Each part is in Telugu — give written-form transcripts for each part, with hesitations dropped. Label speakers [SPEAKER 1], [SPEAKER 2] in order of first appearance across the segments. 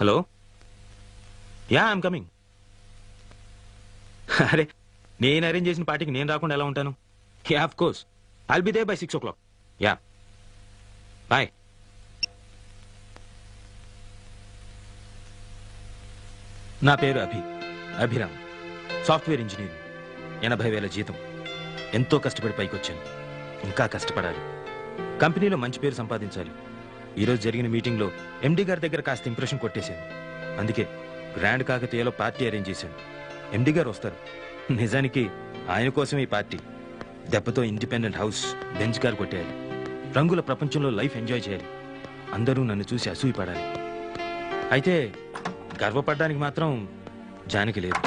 [SPEAKER 1] Hello yeah I'm coming. అరే నేను అరేంజ్ చేసిన పార్టీకి నేను రాకుండా ఎలా ఉంటాను? Yeah of course I'll be there by 6 o'clock. Yeah bye. నా పేరు అభిరామ్, సాఫ్ట్వేర్ ఇంజనీర్. 80,000 జీతం. ఎంతో కష్టపడి పైకొచ్చాను, ఇంకా కష్టపడాలి. కంపెనీలో మంచి పేరు సంపాదించాలి. ఈరోజు జరిగిన మీటింగ్లో ఎండీ గారి దగ్గర కాస్త ఇంప్రెషన్ కొట్టేశాను. అందుకే గ్రాండ్ కాకతీయలో పార్టీ అరేంజ్ చేశాను. ఎండీ గారు వస్తారు. నిజానికి ఆయన కోసం ఈ పార్టీ. దెబ్బతో ఇండిపెండెంట్ హౌస్, బెంచ్ కార్ కొట్టేయాలి. రంగుల ప్రపంచంలో లైఫ్ ఎంజాయ్ చేయాలి. అందరూ నన్ను చూసి అసూయపడాలి. అయితే గర్వపడడానికి మాత్రం జానకి లేదు.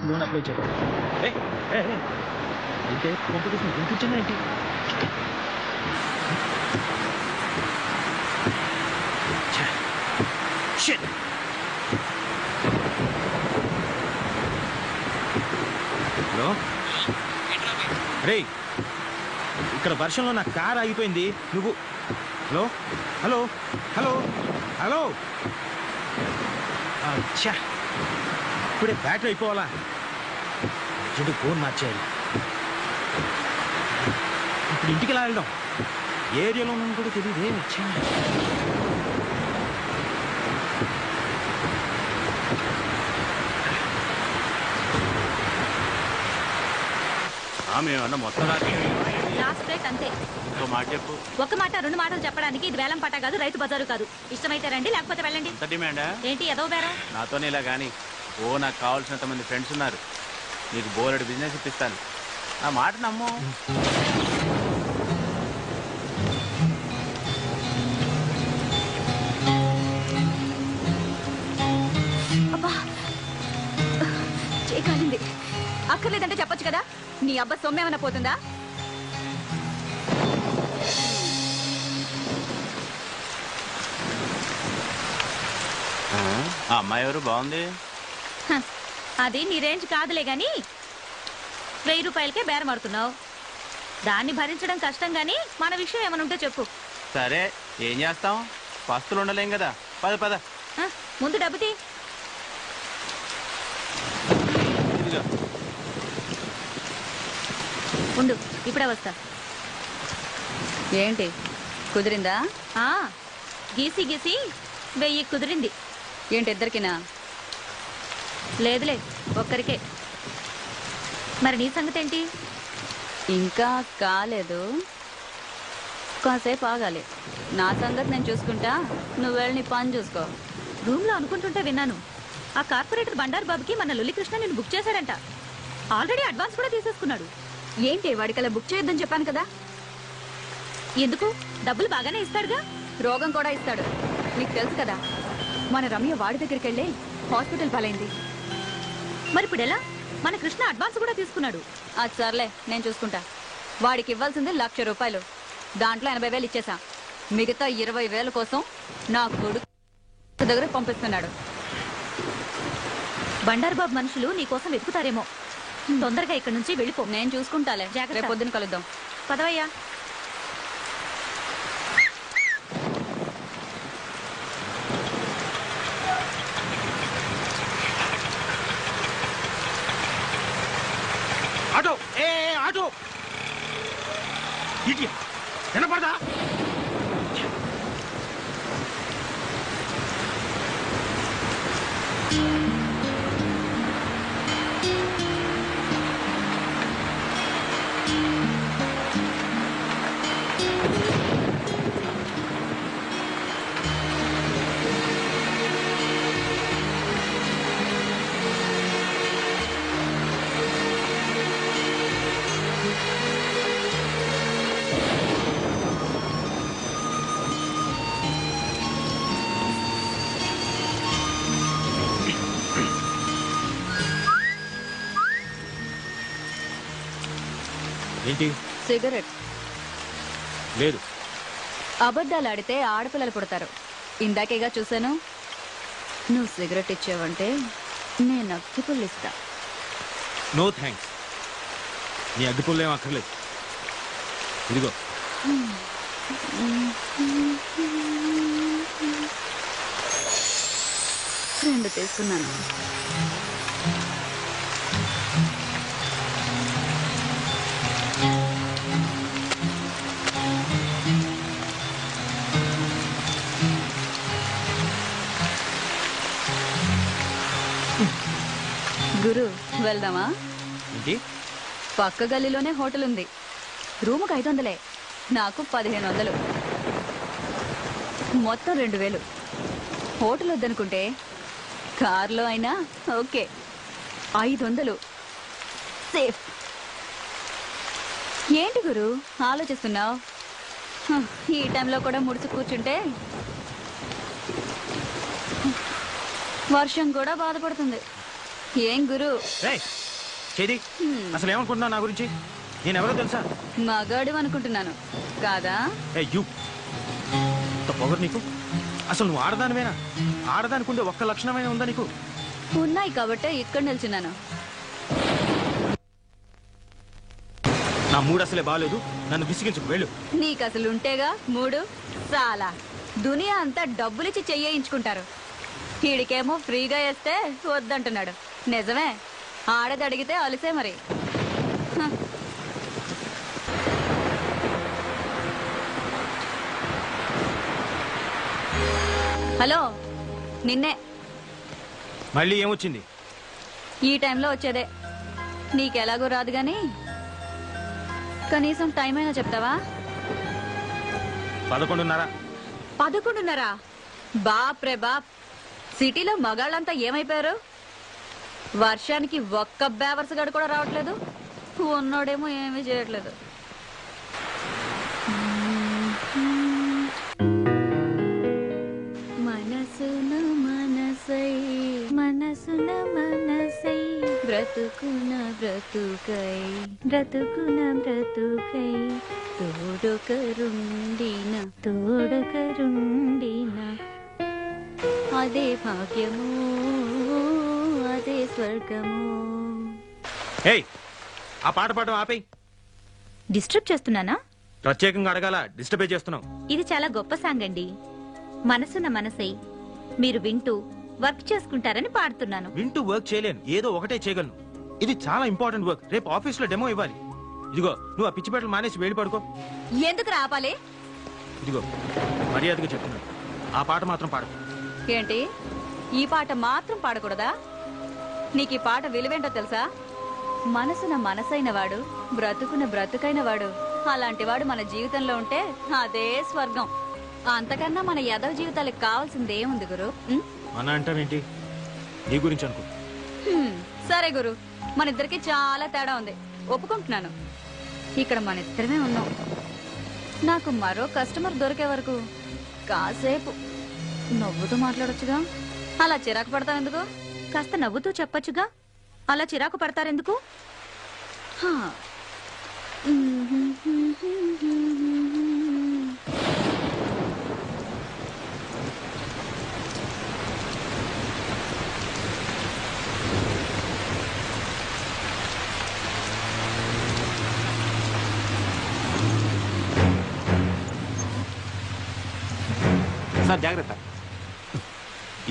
[SPEAKER 1] లోన్ అప్లై చేయాలి. అయితే కాంపిటీషన్ వినిపించిందా ఏంటి? హలో రే, ఇక్కడ వర్షంలో నా కార్ ఆగిపోయింది. నువ్వు హలో హలో హలో హలో అచ్చా, ఇప్పుడే బ్యాటరీ అయిపోవాలా? చెడు ఫోన్ మార్చేయాలి. ఇప్పుడు ఇంటికి ఎలా వెళ్దాం? ఏరియాలో ఉన్నాను కూడా తెలియదే. వచ్చా
[SPEAKER 2] మేమన్నా మొత్తం
[SPEAKER 3] లాస్ట్ రేట్ అంతే.
[SPEAKER 2] ఇంకో మాట చెప్పు.
[SPEAKER 3] ఒక మాట 2 మాటలు చెప్పడానికి ఇది వేలం పట్ట కాదు, రైతు బజారు కాదు. ఇష్టమైతే రండి, లేకపోతే వెళ్ళండి.
[SPEAKER 2] ఎంత డిమాండా?
[SPEAKER 3] ఏంటి ఏదో బేరం?
[SPEAKER 2] నాతోనే ఇలా కానీ నాకు కావాల్సినంత మంది ఫ్రెండ్స్ ఉన్నారు. నీకు బోలెడు బిజినెస్ ఇప్పిస్తాను. నా మాట నమ్ము.
[SPEAKER 3] అబ్బా చేయకాలింది. అక్కర్లేదంటే చెప్పొచ్చు కదా. నీ అబ్బా సొమ్మేమన్నా పోతుందా?
[SPEAKER 2] ఆ అమ్మాయి ఎవరు? బాగుంది.
[SPEAKER 3] అది నీ రేంజ్ కాదులే గాని 1000 రూపాయలకే బేరం ఆడుతున్నావు. దాన్ని భరించడం కష్టం గాని మన విషయం ఏమైనా ఉంటే చెప్పు.
[SPEAKER 2] సరే ఏం చేస్తాం, పస్తులు ఉండలేం కదా. పద పద.
[SPEAKER 3] ముందు డబ్బు తీ. ఉండు, ఇప్పుడే వస్తా.
[SPEAKER 4] ఏంటి కుదిరిందా?
[SPEAKER 3] గీసి గీసి 1000 కుదిరింది.
[SPEAKER 4] ఏంటి ఇద్దరికినా?
[SPEAKER 3] లేదులే, ఒక్కరికే. మరి నీ సంగతి ఏంటి?
[SPEAKER 4] ఇంకా కాలేదు, కాసేపు ఆగాలి. నా సంగతి నేను చూసుకుంటా, నువ్వు వెళ్ళి నీ పని చూసుకో.
[SPEAKER 3] రూమ్లో అనుకుంటుంటే విన్నాను, ఆ కార్పొరేటర్ బండారు బాబుకి మన లొల్లికృష్ణ నేను బుక్ చేశాడంట. ఆల్రెడీ అడ్వాన్స్ కూడా తీసేసుకున్నాడు.
[SPEAKER 4] ఏంటి వాడికలా బుక్ చేయొద్దని చెప్పాను కదా.
[SPEAKER 3] ఎందుకు? డబ్బులు బాగానే ఇస్తాడుగా.
[SPEAKER 4] రోగం కూడా ఇస్తాడు, నీకు తెలుసు కదా. మన రమ్య వాడి దగ్గరికి వెళ్ళి హాస్పిటల్ పాలైంది.
[SPEAKER 3] మరి ఇప్పుడు ఎలా? మన కృష్ణ అడ్వాన్స్ కూడా తీసుకున్నాడు.
[SPEAKER 4] అది సర్లే, నేను చూసుకుంటా. వాడికి ఇవ్వాల్సింది 1,00,000 రూపాయలు. దాంట్లో 80,000 ఇచ్చేసా. మిగతా 20,000 కోసం నా కొడుకు దగ్గర పంపిస్తున్నాడు.
[SPEAKER 3] బండారు బాబు మనుషులు నీకోసం వెతుకుతారేమో. తొందరగా ఇక్కడి నుంచి వెళ్ళిపో.
[SPEAKER 4] నేను చూసుకుంటాలే. రేపు పొద్దున కలుద్దాం.
[SPEAKER 3] పదవయ్యా.
[SPEAKER 1] ఆటో ఆటో వినపడదా? ఏంటి?
[SPEAKER 4] సిగరెట్.
[SPEAKER 1] లేదు.
[SPEAKER 4] అబద్ధాలు ఆడితే ఆడపిల్లలు పుడతారు. ఇందాకేగా చూశాను. నువ్వు సిగరెట్ ఇచ్చావంటే నేను అగ్గిపుల్లు ఇస్తా.
[SPEAKER 1] No thanks. నీ అగ్గిపుల్లేం అక్కర్లేదు. ఇదిగో.
[SPEAKER 4] రెండు తీసుకున్నాను. గురు, వెళ్దామా?
[SPEAKER 1] ఏంటి?
[SPEAKER 4] పక్క గల్లీలోనే హోటల్ ఉంది. రూముకు 500, నాకు 1500, మొత్తం 2000. హోటల్ వద్దనుకుంటే కార్లో అయినా ఓకే. 500 సేఫ్. ఏంటి గురు ఆలోచిస్తున్నావు? ఈ టైంలో కూడా ముడుచు కూర్చుంటే వర్షం కూడా బాధపడుతుంది. ఏం గురు?
[SPEAKER 1] చేది అసలు ఏమనుకుంటున్నావు నా గురించి? నేనెవరో తెలుసా?
[SPEAKER 4] మగాడు అనుకుంటున్నాను కాదా?
[SPEAKER 1] పొగరు నీకు. అసలు నువ్వు ఆడదానివేనా? ఆడదానికుండే ఒక్క లక్షణమైన ఉందా నీకు?
[SPEAKER 4] ఉన్నాయి కాబట్టే ఇక్కడ నిల్చున్నాను.
[SPEAKER 1] నా మూడు అసలే బాగాలేదు, నన్ను విసిగించుకు వెళ్ళు.
[SPEAKER 4] నీకు అసలు ఉంటేగా మూడు. చాలా దునియా అంతా డబ్బులిచ్చి చెయ్యించుకుంటారు. వీడికేమో ఫ్రీగా వేస్తే వద్దంటున్నాడు. నిజమే, ఆడది అడిగితే అలిసే మరి. హలో, నిన్నే.
[SPEAKER 1] మళ్ళీ ఏమొచ్చింది?
[SPEAKER 4] ఈ టైంలో వచ్చేదే. నీకెలాగో రాదు గాని కనీసం టైం అయినా చెప్తావా?
[SPEAKER 1] 11:30.
[SPEAKER 4] 11:30? బాప్ రే బాప్. సిటీలో మగాళ్ళంతా ఏమైపోయారు? వర్షానికి ఒక్క బేవర్స్ గడు కూడా రావట్లేదు. ఉన్నోడేమో ఏమీ చేయట్లేదు. మనసున మనసై మనసున మనసై బ్రతుకున బ్రతుకై బ్రతుకున బ్రతుకై తోడొకరుండిన తోడొకరుండిన అదే భాగ్యము అదే స్వర్గము.
[SPEAKER 1] ఏయ్, ఆ పాట పాడడం ఆపేయ్.
[SPEAKER 3] డిస్టర్బ్ చేస్తున్నానా?
[SPEAKER 1] ప్రత్యేకంగా అడగాల, డిస్టర్బే చేస్తున్నావు.
[SPEAKER 3] ఇది చాలా గొప్ప సాంగ్ అండి. మనసున్న మనసై మీరు వింటూ వర్క్ చేసుకుంటారని పాడుతున్నాను.
[SPEAKER 1] వింటూ వర్క్ చేయలేను, ఏదో ఒకటే చేయగలను. ఇది చాలా ఇంపార్టెంట్ వర్క్. రేపు ఆఫీస్ లో డెమో ఇవ్వాలి. ఇదిగో, నువ్వు ఆ పిచ్చిపేటలు మానేసి వేడి పడుకో.
[SPEAKER 4] ఎందుకు రాపాలి?
[SPEAKER 1] ఇదిగో, మర్యాదగా చెప్తున్నాను, ఆ పాట మాత్రం పాడు.
[SPEAKER 4] ఏంటి, ఈ పాట మాత్రం పాడకూడదా? నీకు ఈ పాట విలువేంటో తెలుసా? మనసున మనసైన వాడు బ్రతుకున బ్రతుకైన వాడు, అలాంటి వాడు మన జీవితంలో ఉంటే అదే స్వర్గం. అంతకన్నా మన యదవ జీవితాలకు కావాల్సిందేముంది గురు?
[SPEAKER 1] మన అంటావేంటి? నీ గురించి అనుకో.
[SPEAKER 4] సరే గురు, మన ఇద్దరికి చాలా తేడా ఉంది, ఒప్పుకుంటున్నాను. ఇక్కడ మన ఇద్దరమే ఉన్నాం. నాకు మరో కస్టమర్ దొరికే వరకు కాసేపు నవ్వుతూ మాట్లాడొచ్చుగా. అలా చిరాకు పడతావు ఎందుకు?
[SPEAKER 3] కాస్త నవ్వుతూ చెప్పొచ్చుగా. అలా చిరాకు పడతారెందుకు?
[SPEAKER 2] సార్ జాగ్రత్త.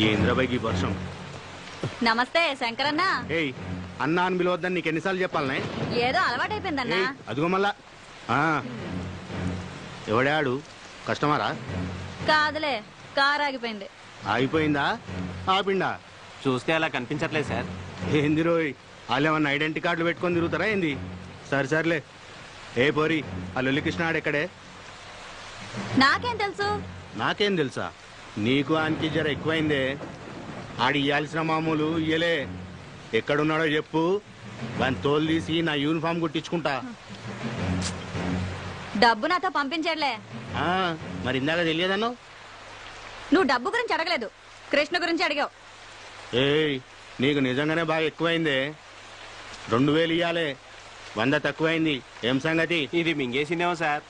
[SPEAKER 5] ఏంద్రబాయికి వర్షం.
[SPEAKER 4] నమస్తే శంకరన్న.
[SPEAKER 5] ఏయ్, అన్నా అని పిలవద్దని నీకు ఎన్నిసార్లు చెప్పాలనే?
[SPEAKER 4] ఏదో అలవాటైపోయిందన్నా.
[SPEAKER 5] అదిగో మళ్ళా. ఎవడాడు? కస్టమరా?
[SPEAKER 4] కాదులే, కారు ఆగిపోయింది.
[SPEAKER 5] ఆగిపోయిందా? ఆపిండా?
[SPEAKER 2] చూస్తే అలా కనిపించట్లేదు సార్.
[SPEAKER 5] ఏంది రోయ్, వాళ్ళు ఏమన్నా ఐడెంటిటీ కార్డులు పెట్టుకొని తిరుగుతారా ఏంది? సరే సర్లే. ఏ పోరి, ఆ లొల్లి కృష్ణాడు ఎక్కడే?
[SPEAKER 4] నాకేం తెలుసు?
[SPEAKER 5] నాకేం తెలుసా? నీకు ఆయనకి జర ఎక్కువైందే. ఆడి ఇయ్యాల్సిన మామూలు ఇయ్యలే. ఎక్కడున్నాడో చెప్పు, దాని తోలు తీసి నా యూనిఫామ్ కుట్టించుకుంటా.
[SPEAKER 4] డబ్బు నాతో పంపించట్లే.
[SPEAKER 5] మరి ఇందాక తెలియదను?
[SPEAKER 4] నువ్వు డబ్బు గురించి అడగలేదు, కృష్ణ గురించి అడిగావు.
[SPEAKER 5] ఏయ్, నీకు నిజంగానే బాగా ఎక్కువైందే. 2000 ఇయ్యాలే. 100 తక్కువైంది. ఏం సంగతి?
[SPEAKER 6] ఇది మింగేసిందేమో సార్.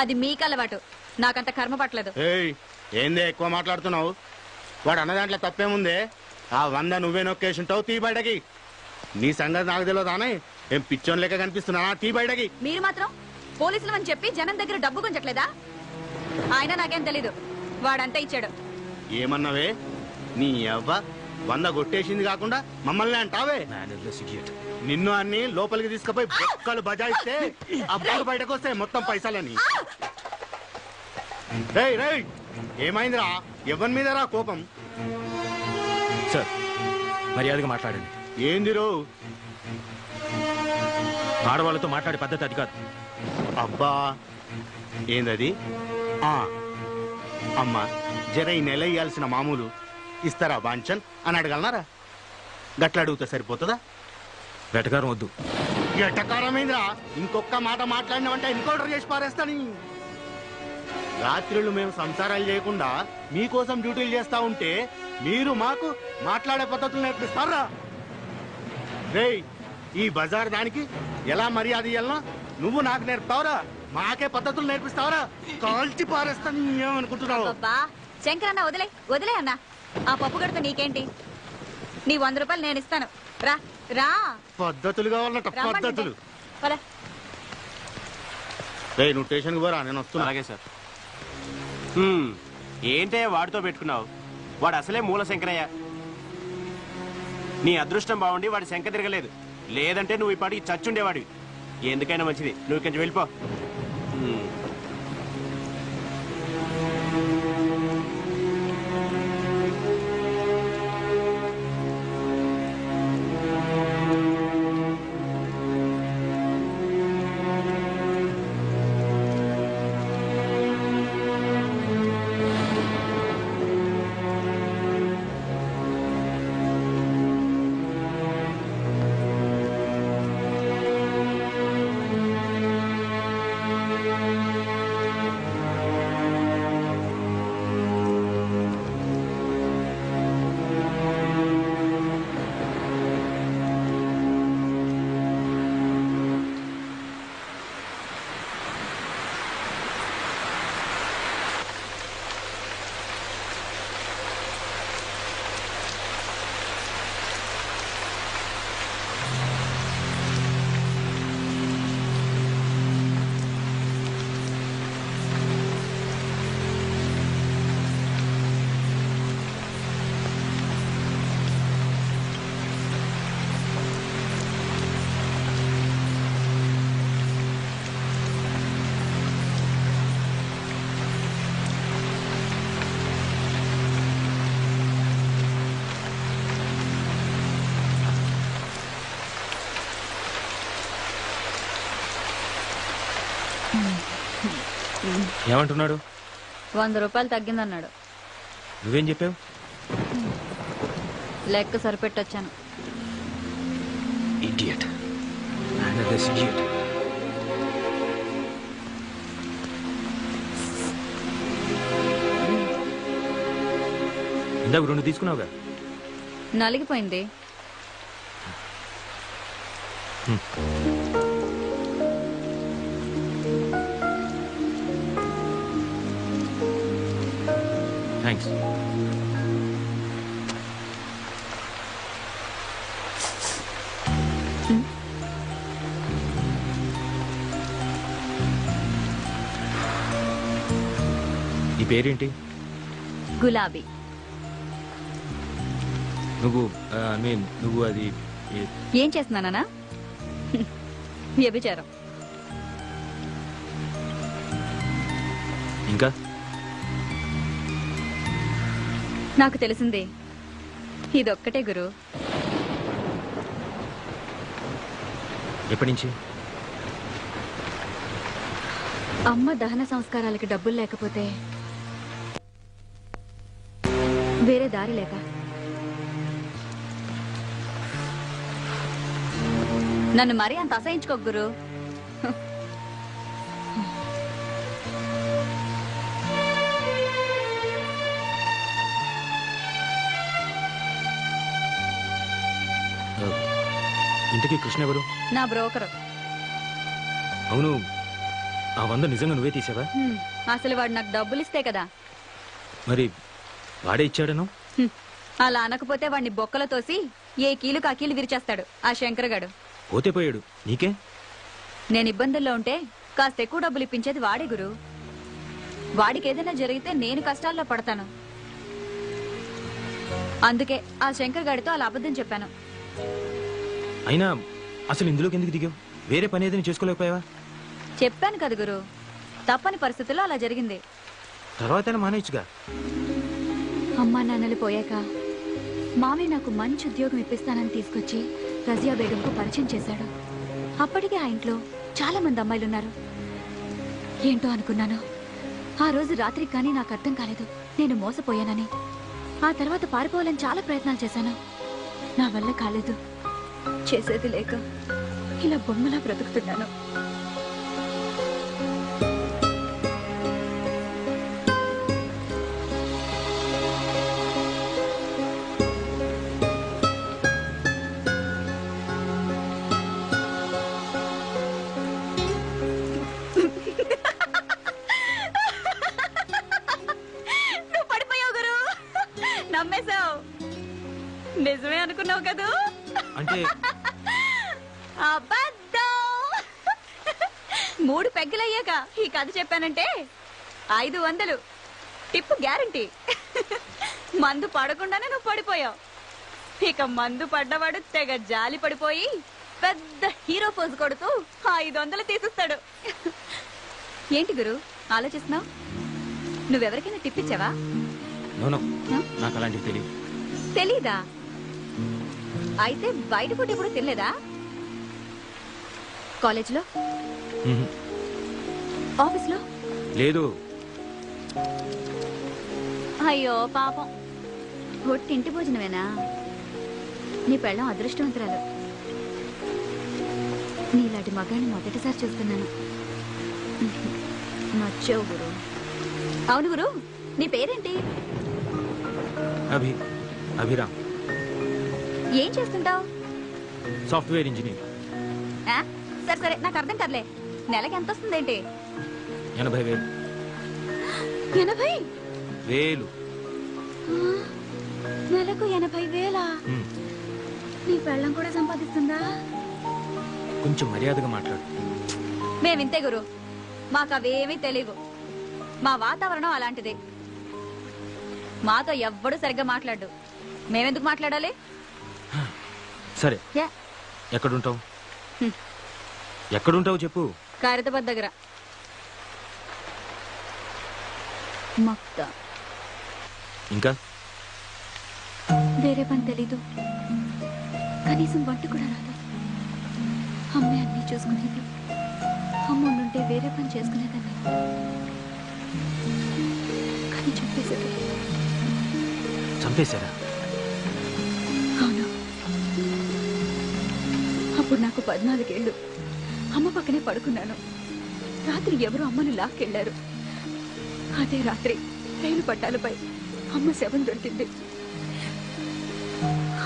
[SPEAKER 4] అది మీకు అలవాటు, నాకంత కర్మ పట్టలేదు.
[SPEAKER 5] ఏయ్, ఏందే ఎక్కువ మాట్లాడుతున్నావు? వాడు అన్న దాంట్లో తప్పేముందే? ఆ 100 నువ్వే నొక్కేసింటావు. తీ బయటకి. నీ సంగతి నాకు తెలియదానే? ఏం పిచ్చోన్ లెక్క కనిపిస్తున్నా? తీ బయటకి.
[SPEAKER 4] మీరు మాత్రం పోలీసులు అని చెప్పి జనం దగ్గర డబ్బు గుంజట్లేదా? ఆయన నాకేం తెలీదు, వాడంతా ఇచ్చాడు.
[SPEAKER 5] ఏమన్నావే? నీ అవ్వ 100 కొట్టేసింది కాకుండా మమ్మల్ని అంటావే?
[SPEAKER 1] Mannerless idiot.
[SPEAKER 5] నిన్ను అన్ని లోపలికి తీసుకుపోయి బొక్కలు బజాయిస్తే అప్పుడు బయటకు వస్తాయి మొత్తం పైసలని. రేయ్ రేయ్, ఏమైందిరా? ఎవరి మీద రా కోపం?
[SPEAKER 1] సార్, మర్యాదగా మాట్లాడండి.
[SPEAKER 5] ఏందిరో?
[SPEAKER 1] ఆడవాళ్ళతో మాట్లాడే పద్ధతి అది కాదు.
[SPEAKER 5] అబ్బా, ఏందది? అమ్మా, జర ఈ నెల ఇయ్యాల్సిన మామూలు ఇస్తారా బాంచన్ అని అడగలనారా? గట్ల అడుగుతా సరిపోతుందా?
[SPEAKER 1] వెటకారం వద్దు.
[SPEAKER 5] ఎటకారమైందిరా? ఇంకొక మాట మాట్లాడినామంటే ఎన్కౌంటర్ చేసి పారేస్తాని. రాత్రులు మేము సంసారాలు చేయకుండా మీకోసం డ్యూటీలు చేస్తా ఉంటే మీరు మాకు మాట్లాడే పద్ధతులు నేర్పిస్తారా? రేయ్, ఈ బజార్ దానికి ఎలా మర్యాద ఇయ్యాలనో నువ్వు నాకు నేర్పుతావురా? మాకే పద్ధతులు నేర్పిస్తావరా? కాల్చి పారేస్తాను. ఏమనుకుంటున్నావు?
[SPEAKER 4] అబ్బా శంకరన్న, వదిలే వదిలే అన్న. ఆ పప్పు గడత నీకేంటి? నీ 100 రూపాయలు నేను ఇస్తాను. రా రా.
[SPEAKER 5] పద్ధతులు కావాలన్నట, పద్ధతులు.
[SPEAKER 4] పద.
[SPEAKER 5] రేయ్, నువ్వు స్టేషన్కి పోరా, నేను వస్తున్నా.
[SPEAKER 6] అలాగే సార్. ఏంటే వాడితో పెట్టుకున్నావు? వాడు అసలే మూల శంకరయ్య. నీ అదృష్టం బాగుండి వాడి శంక తిరగలేదు, లేదంటే నువ్వు ఈ పాటికి చచ్చుండేవాడివి. ఎందుకైనా మంచిది, నువ్వు కొంచెం వెళ్ళిపో.
[SPEAKER 1] ఏమంటున్నాడు?
[SPEAKER 4] 100 రూపాయలు తగ్గిందన్నాడు.
[SPEAKER 1] నువ్వేం చెప్పావు?
[SPEAKER 4] లెక్క సరిపెట్టొచ్చాను.
[SPEAKER 1] ఇడియట్. Mannerless idiot. ఇందాక 2 తీసుకున్నావుగా.
[SPEAKER 4] నలిగిపోయింది.
[SPEAKER 1] థ్యాంక్స్. నీ పేరేంటి?
[SPEAKER 4] గులాబీ.
[SPEAKER 1] నువ్వు అది
[SPEAKER 4] ఏం చేస్తున్నానా? వ్యభిచారం.
[SPEAKER 1] ఇంకా
[SPEAKER 4] నాకు తెలిసింది ఇదొక్కటే గురు.
[SPEAKER 1] ఎప్పటి నుంచి?
[SPEAKER 4] అమ్మ దహన సంస్కారాలకి డబ్బులు లేకపోతే వేరే దారి లేక నన్ను మరీ అంత అసహించుకో గురు.
[SPEAKER 1] ఇంతకీ కృష్ణ ఎవరు?
[SPEAKER 4] నా బ్రోకరు.
[SPEAKER 1] అవును, ఆ 100 నిజంగా నువ్వే తీసావా?
[SPEAKER 4] అసలు వాడు నాకు డబ్బులు ఇస్తే కదా.
[SPEAKER 1] మరి వాడే ఇచ్చాడను?
[SPEAKER 4] అలా అనకపోతే వాడిని బొక్కలో తోసి ఏ కీలుకు ఆ కీలు విరిచేస్తాడు ఆ శంకరగాడు.
[SPEAKER 1] పోతే పోయాడు, నీకే.
[SPEAKER 4] నేను ఇబ్బందుల్లో ఉంటే కాస్త ఎక్కువ డబ్బులు ఇప్పించేది వాడే గురు. వాడికి ఏదైనా జరిగితే నేను కష్టాల్లో పడతాను. అందుకే ఆ శంకర్ గాడితో అలా అబద్ధం చెప్పాను.
[SPEAKER 1] అయినా అసలు ఇందులోకి ఎందుకు దిగావు? వేరే పని ఏదైనా చేసుకోలేకపోయావా?
[SPEAKER 4] చెప్పాను కదా గురు, తప్పని పరిస్థితుల్లో అలా జరిగింది.
[SPEAKER 1] తర్వాత మానేయచ్చుగా.
[SPEAKER 4] అమ్మా నాన్నలు పోయాక మామయ్య నాకు మంచి ఉద్యోగం ఇప్పిస్తానని తీసుకొచ్చి రజియా బేగంకు పరిచయం చేశాడు. అప్పటికే ఆ ఇంట్లో చాలా మంది అమ్మాయిలున్నారు. ఏంటో అనుకున్నాను. ఆ రోజు రాత్రికి కానీ నాకు అర్థం కాలేదు నేను మోసపోయానని. ఆ తర్వాత పారిపోవాలని చాలా ప్రయత్నాలు చేశాను. నా వల్ల కాలేదు. చేసేది లేక ఇలా బొమ్మలా బ్రతుకుతున్నాను. నువ్వు పడిపోయావు గురు, నమ్మేశావు. నిజమే అనుకున్నావు కదూ?
[SPEAKER 1] అంటే
[SPEAKER 4] అబద్ధం. 3 పెగ్గలయ్యాక ఈ కథ చెప్పానంటే 500 టిప్పు గ్యారంటీ. మందు పడకుండానే నువ్వు పడిపోయావు. ఇక మందు పడ్డవాడు తెగ జాలి పడిపోయి పెద్ద హీరో పోజు కొడుతూ 500 తీసిస్తాడు. ఏంటి గురు ఆలోచిస్తున్నావు? నువ్వెవరికైనా టిప్ ఇచ్చావా?
[SPEAKER 1] నోనో, నాకు అలాంటివి తెలియదు.
[SPEAKER 4] తెలీదా? అయితే బయట ఫుడ్ ఎప్పుడు తినలేదా? కాలేజ్లో, ఆఫీస్లో?
[SPEAKER 1] లేదు.
[SPEAKER 4] అయ్యో పాపం, ఒట్టింటి భోజనమేనా? నీ పెళ్ళం అదృష్టవంతురాలు. నీలాంటి మగాన్ని మొదటిసారి చూస్తున్నాను. నచ్చావు గురు. అవును గురు, నీ పేరేంటి?
[SPEAKER 1] అభిరామ్.
[SPEAKER 4] ఏం చేస్తుంటావు?
[SPEAKER 1] Software engineer.
[SPEAKER 4] సరే సరే, నాకు అర్థం కదలే. నెలకి ఎంత వస్తుందేంటి?
[SPEAKER 1] 80,000.
[SPEAKER 4] 80,000? నెలకు 80,000? నీ పెళ్ళం కూడా సంపాదిస్తుందా?
[SPEAKER 1] కొంచెం మర్యాదగా మాట్లాడు.
[SPEAKER 4] మేమింతే గురు, మాకు అవేమీ తెలియవు. మా వాతావరణం అలాంటిదే. మాతో ఎవ్వడు సరిగ్గా మాట్లాడు. మేమెందుకు మాట్లాడాలి?
[SPEAKER 1] సరే, ఎక్కడుంటావు? ఎక్కడుంటావు చెప్పు.
[SPEAKER 4] ఖైరతాబాద్ దగ్గర. మక్తా.
[SPEAKER 3] ఇంకా
[SPEAKER 4] వేరే పని తెలీదు, కనీసం వంట కూడా రాదు. అమ్మే అన్నీ చూసుకునేది. అమ్మ ఉండుంటే వేరే పని చేసుకునేదాన్ని, కానీ చెప్పేసేది.
[SPEAKER 3] చంపేశారా?
[SPEAKER 4] అవును. అప్పుడు నాకు 14 ఏళ్ళు. అమ్మ పక్కనే పడుకున్నాను. రాత్రి ఎవరో అమ్మను లాక్కెళ్లారు. అదే రాత్రి రైలు పట్టాలపై అమ్మ శవం దొరికింది.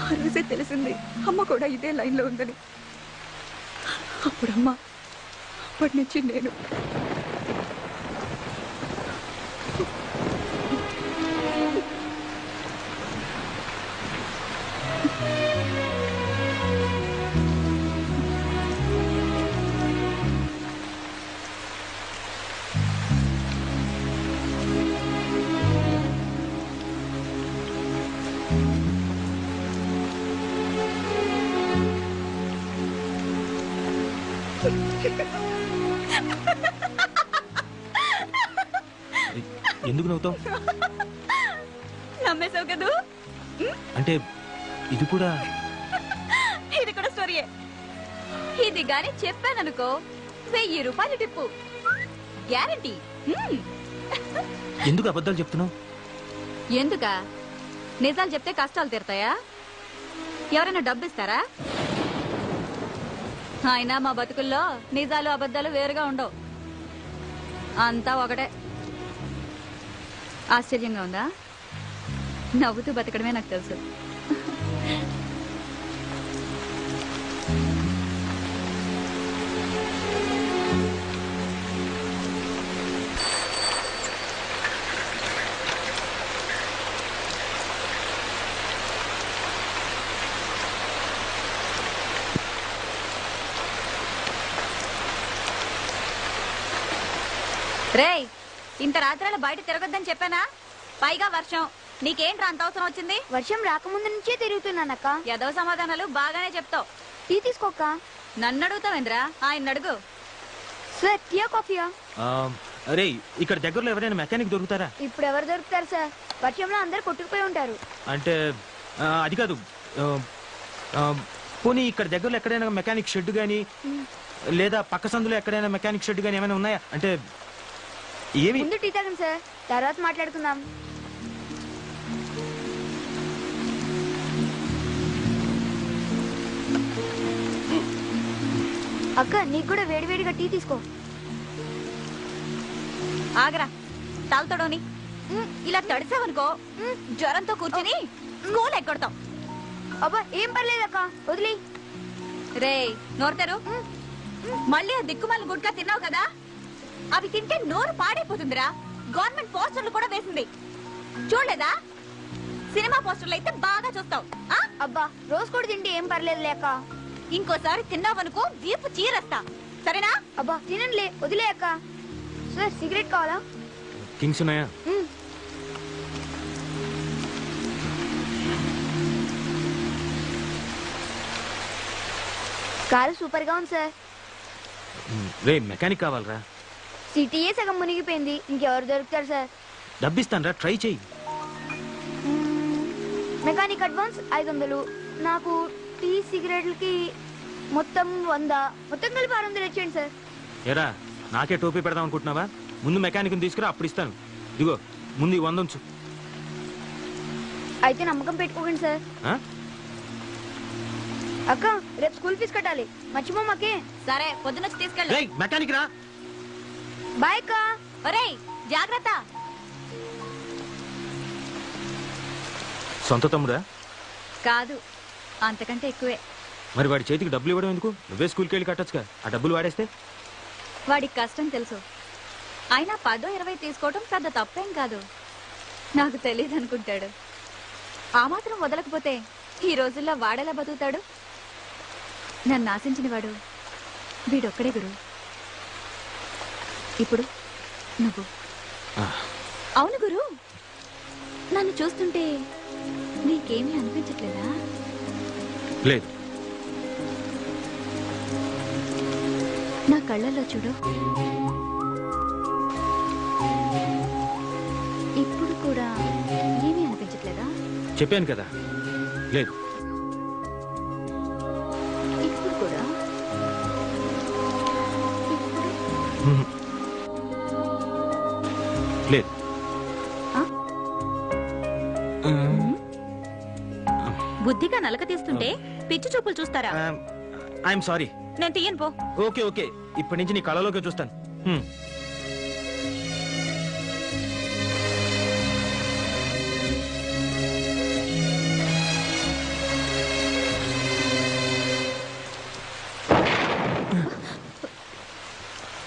[SPEAKER 4] ఆ రోజే తెలిసింది అమ్మ కూడా ఇదే లైన్లో ఉందని. అప్పుడమ్మ, అప్పటి నుంచి నేను.
[SPEAKER 3] ఎందుకు నవ్వుతావు?
[SPEAKER 4] నమ్మేశావు కదూ?
[SPEAKER 3] అంటే ఇది కూడా
[SPEAKER 4] స్టోరీయే. ఇది గాని చెప్పాననుకో 1000 రూపాయలు టిప్పు గ్యారంటీ.
[SPEAKER 3] ఎందుకు అబద్ధాలు చెప్తున్నావు?
[SPEAKER 4] ఎందుకా? నిజాలు చెప్తే కష్టాలు తీరుతాయా? ఎవరైనా డబ్బు ఇస్తారా? అయినా మా బతుకుల్లో నిజాలు అబద్ధాలు వేరుగా ఉండవు, అంతా ఒకటే. ఆశ్చర్యంగా ఉందా? నవ్వుతూ బతకడమే నాకు తెలుసు. రేయ్, ఇంత రాత్రాలు బయట తిరగొద్దని చెప్పానా? పైగా వర్షం. నీకేంట్రా అంత అవసరం వచ్చింది?
[SPEAKER 7] వర్షం రాకముందు నుంచే తిరుగుతున్నానక్క.
[SPEAKER 4] ఏదో సమాధానాలు బాగానే చెప్తావు.
[SPEAKER 7] టీ తీసుకోక్క.
[SPEAKER 4] నన్ను అడుగుతావేంద్రా? ఆయన అడుగు.
[SPEAKER 7] సార్ టీయా కాఫీయా?
[SPEAKER 1] అరే, ఇక్కడ దగ్గరలో ఎవరైనా మెకానిక్ దొరుకుతారా?
[SPEAKER 7] ఇప్పుడు ఎవరు దొరుకుతారు సార్? వర్షంలో అందరు కొట్టుకుపోయి ఉంటారు.
[SPEAKER 1] అంటే అది కాదు. పోనీ ఇక్కడ దగ్గరలో ఎక్కడైనా మెకానిక్ షెడ్ గానీ లేదా పక్క సందులో ఎక్కడైనా మెకానిక్ షెడ్ గానీ ఏమైనా ఉన్నాయా? అంటే ఏమి?
[SPEAKER 7] ముందు టీ తాగండి సార్, తర్వాత మాట్లాడుకుందాం. అక్క, నీకు కూడా వేడివేడిగా టీ తీసుకో.
[SPEAKER 4] ఆగరా, తాగుతాడోని. ఇలా తడిసావనుకో జ్వరంతో కూర్చుని స్కూల్ ఎక్కొడతాం.
[SPEAKER 7] అబ్బా ఏం పర్లేదక్క, వదిలే.
[SPEAKER 4] రే నోరుతారు. మళ్ళీ ఆ దిక్కుమాల గుడ్కా తిన్నావు కదా, అవి తింటే నోరు పాడైపోతుందిరా. గవర్నమెంట్ పోస్టర్లు కూడా వేసింది, చూడలేదా? సినిమా పోస్టర్లు అయితే బాగా చూస్తావు.
[SPEAKER 7] అబ్బా రోజు కూడా తింటే ఏం పర్లేదులే అక్క.
[SPEAKER 4] ఇంకోసారి తిన్నావనుకో వీపు చీరేస్తా, సరేనా?
[SPEAKER 7] అబ్బా తినండిలే, వదిలే అక్క. సార్ సిగరెట్ కావాలా?
[SPEAKER 1] కింగ్స్ ఉన్నాయా?
[SPEAKER 7] కారు సూపర్ గా ఉంది సార్.
[SPEAKER 1] రే మెకానిక్ కావాలరా.
[SPEAKER 7] సిటీఏ సగం మునిగిపోయింది, ఇంకెవరు దొరుకుతారు సార్?
[SPEAKER 1] డబ్బిస్తానరా, ట్రై చెయ్యి.
[SPEAKER 7] మెకానిక్ అడ్వాన్స్ 500, నాకు టీ సిగరెట్లకి మొత్తం 100, మొత్తం కలిపి 600 ఇచ్చేయండి సార్.
[SPEAKER 1] ఎరా, నాకే టోపీ పెడదాం అనుకుంటున్నావా? ముందు మెకానిక్ని తీసుకురా, అప్పుడు ఇస్తాను. ఇదిగో ముందు 100 ఉంచు.
[SPEAKER 7] అయితే నమ్మకం పెట్టుకోకండి సార్. అక్క, రేపు స్కూల్ ఫీజు కట్టాలి, మర్చిపోమాకే.
[SPEAKER 4] సరే పొద్దునొచ్చి తీసుకెళ్ళి.
[SPEAKER 1] మెకానిక్ రా.
[SPEAKER 7] బాయ్ అక్క.
[SPEAKER 4] ఒరేయ్ జాగ్రత్త.
[SPEAKER 1] సొంత తమ్ముడా?
[SPEAKER 4] కాదు, అంతకంటే ఎక్కువే.
[SPEAKER 1] మరి వాడి చేతికి డబ్బులు ఇవ్వడం ఎందుకు? నువ్వే స్కూల్కి వెళ్ళి కట్టొచ్చుగా. ఆ డబ్బులు వాడేస్తే
[SPEAKER 4] వాడికి కష్టం తెలుసు. అయినా 10-20 తీసుకోవడం పెద్ద తప్పేం కాదు. నాకు తెలియదు అనుకుంటాడు. ఆ మాత్రం వదలకపోతే ఈ రోజుల్లో వాడేలా బతుకుతాడు? నన్ను ఆశించిన వాడు వీడొక్కడే గురు. ఇప్పుడు నువ్వు. అవును గురు, నన్ను చూస్తుంటే నీకేమీ అనిపించట్లేదా?
[SPEAKER 1] లేదు.
[SPEAKER 4] నా కళ్ళల్లో చూడు, ఇప్పుడు కూడా ఏమీ అనిపించట్లేదా?
[SPEAKER 1] చెప్పాను కదా, లేదు.
[SPEAKER 4] ఇప్పుడు కూడా?
[SPEAKER 1] లేదు.
[SPEAKER 3] బుద్ధిగా నలక తీస్తుంటే పిచ్చి చూపులు చూస్తారా?
[SPEAKER 1] I'm sorry.
[SPEAKER 3] నేను తీయను పో.
[SPEAKER 1] ఓకే ఓకే, ఇప్పటి నుంచి నీ కళలోకి చూస్తాను.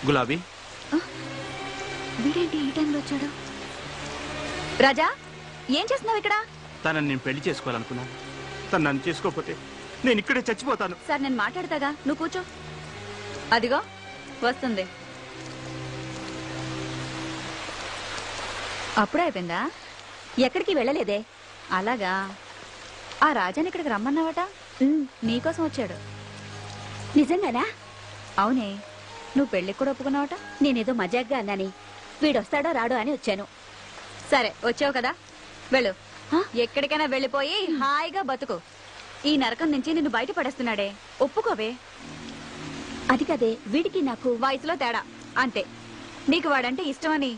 [SPEAKER 2] గులాబీ,
[SPEAKER 4] వీడేంటి ఈ టైంలో వచ్చాడు? రాజా, ఏం చేస్తున్నావు ఇక్కడ?
[SPEAKER 2] తనని నేను పెళ్లి చేసుకోవాలనుకున్నాను. తను నన్ను చేసుకోకపోతే నేను ఇక్కడే చచ్చిపోతాను.
[SPEAKER 4] సార్ నేను మాట్లాడతాగా, నువ్వు కూర్చో. అదిగో వస్తుంది. అప్పుడే అయిపోయిందా? ఎక్కడికి వెళ్ళలేదే. అలాగా, ఆ రాజాని ఇక్కడికి రమ్మన్నావట. నీకోసం వచ్చాడు.
[SPEAKER 3] నిజంగానా?
[SPEAKER 4] అవునే, నువ్వు పెళ్లికి కూడా ఒప్పుకున్నావట.
[SPEAKER 3] నేనేదో మజాగ్గా అన్నాని, వీడొస్తాడో రాడో అని వచ్చాను.
[SPEAKER 4] సరే వచ్చావు కదా, వెళ్ళు. ఎక్కడికైనా వెళ్ళిపోయి హాయిగా బతుకు. ఈ నరకం నుంచి నిన్ను బయట పడేస్తున్నాడే, ఒప్పుకోవే.
[SPEAKER 3] అది కదే, వీడికి నాకు
[SPEAKER 4] వయసులో తేడా అంతే. నీకు వాడంటే ఇష్టమని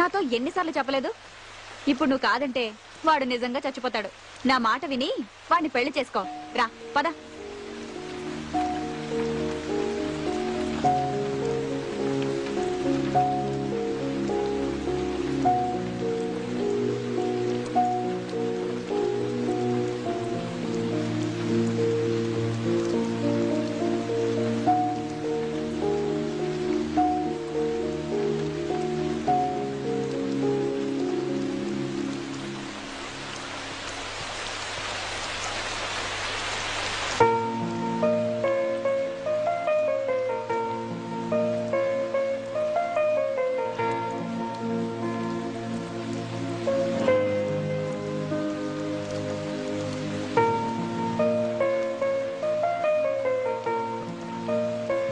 [SPEAKER 4] నాతో ఎన్నిసార్లు చెప్పలేదు? ఇప్పుడు నువ్వు కాదంటే వాడు నిజంగా చచ్చిపోతాడు. నా మాట విని వాడిని పెళ్లి చేసుకో. రా పద.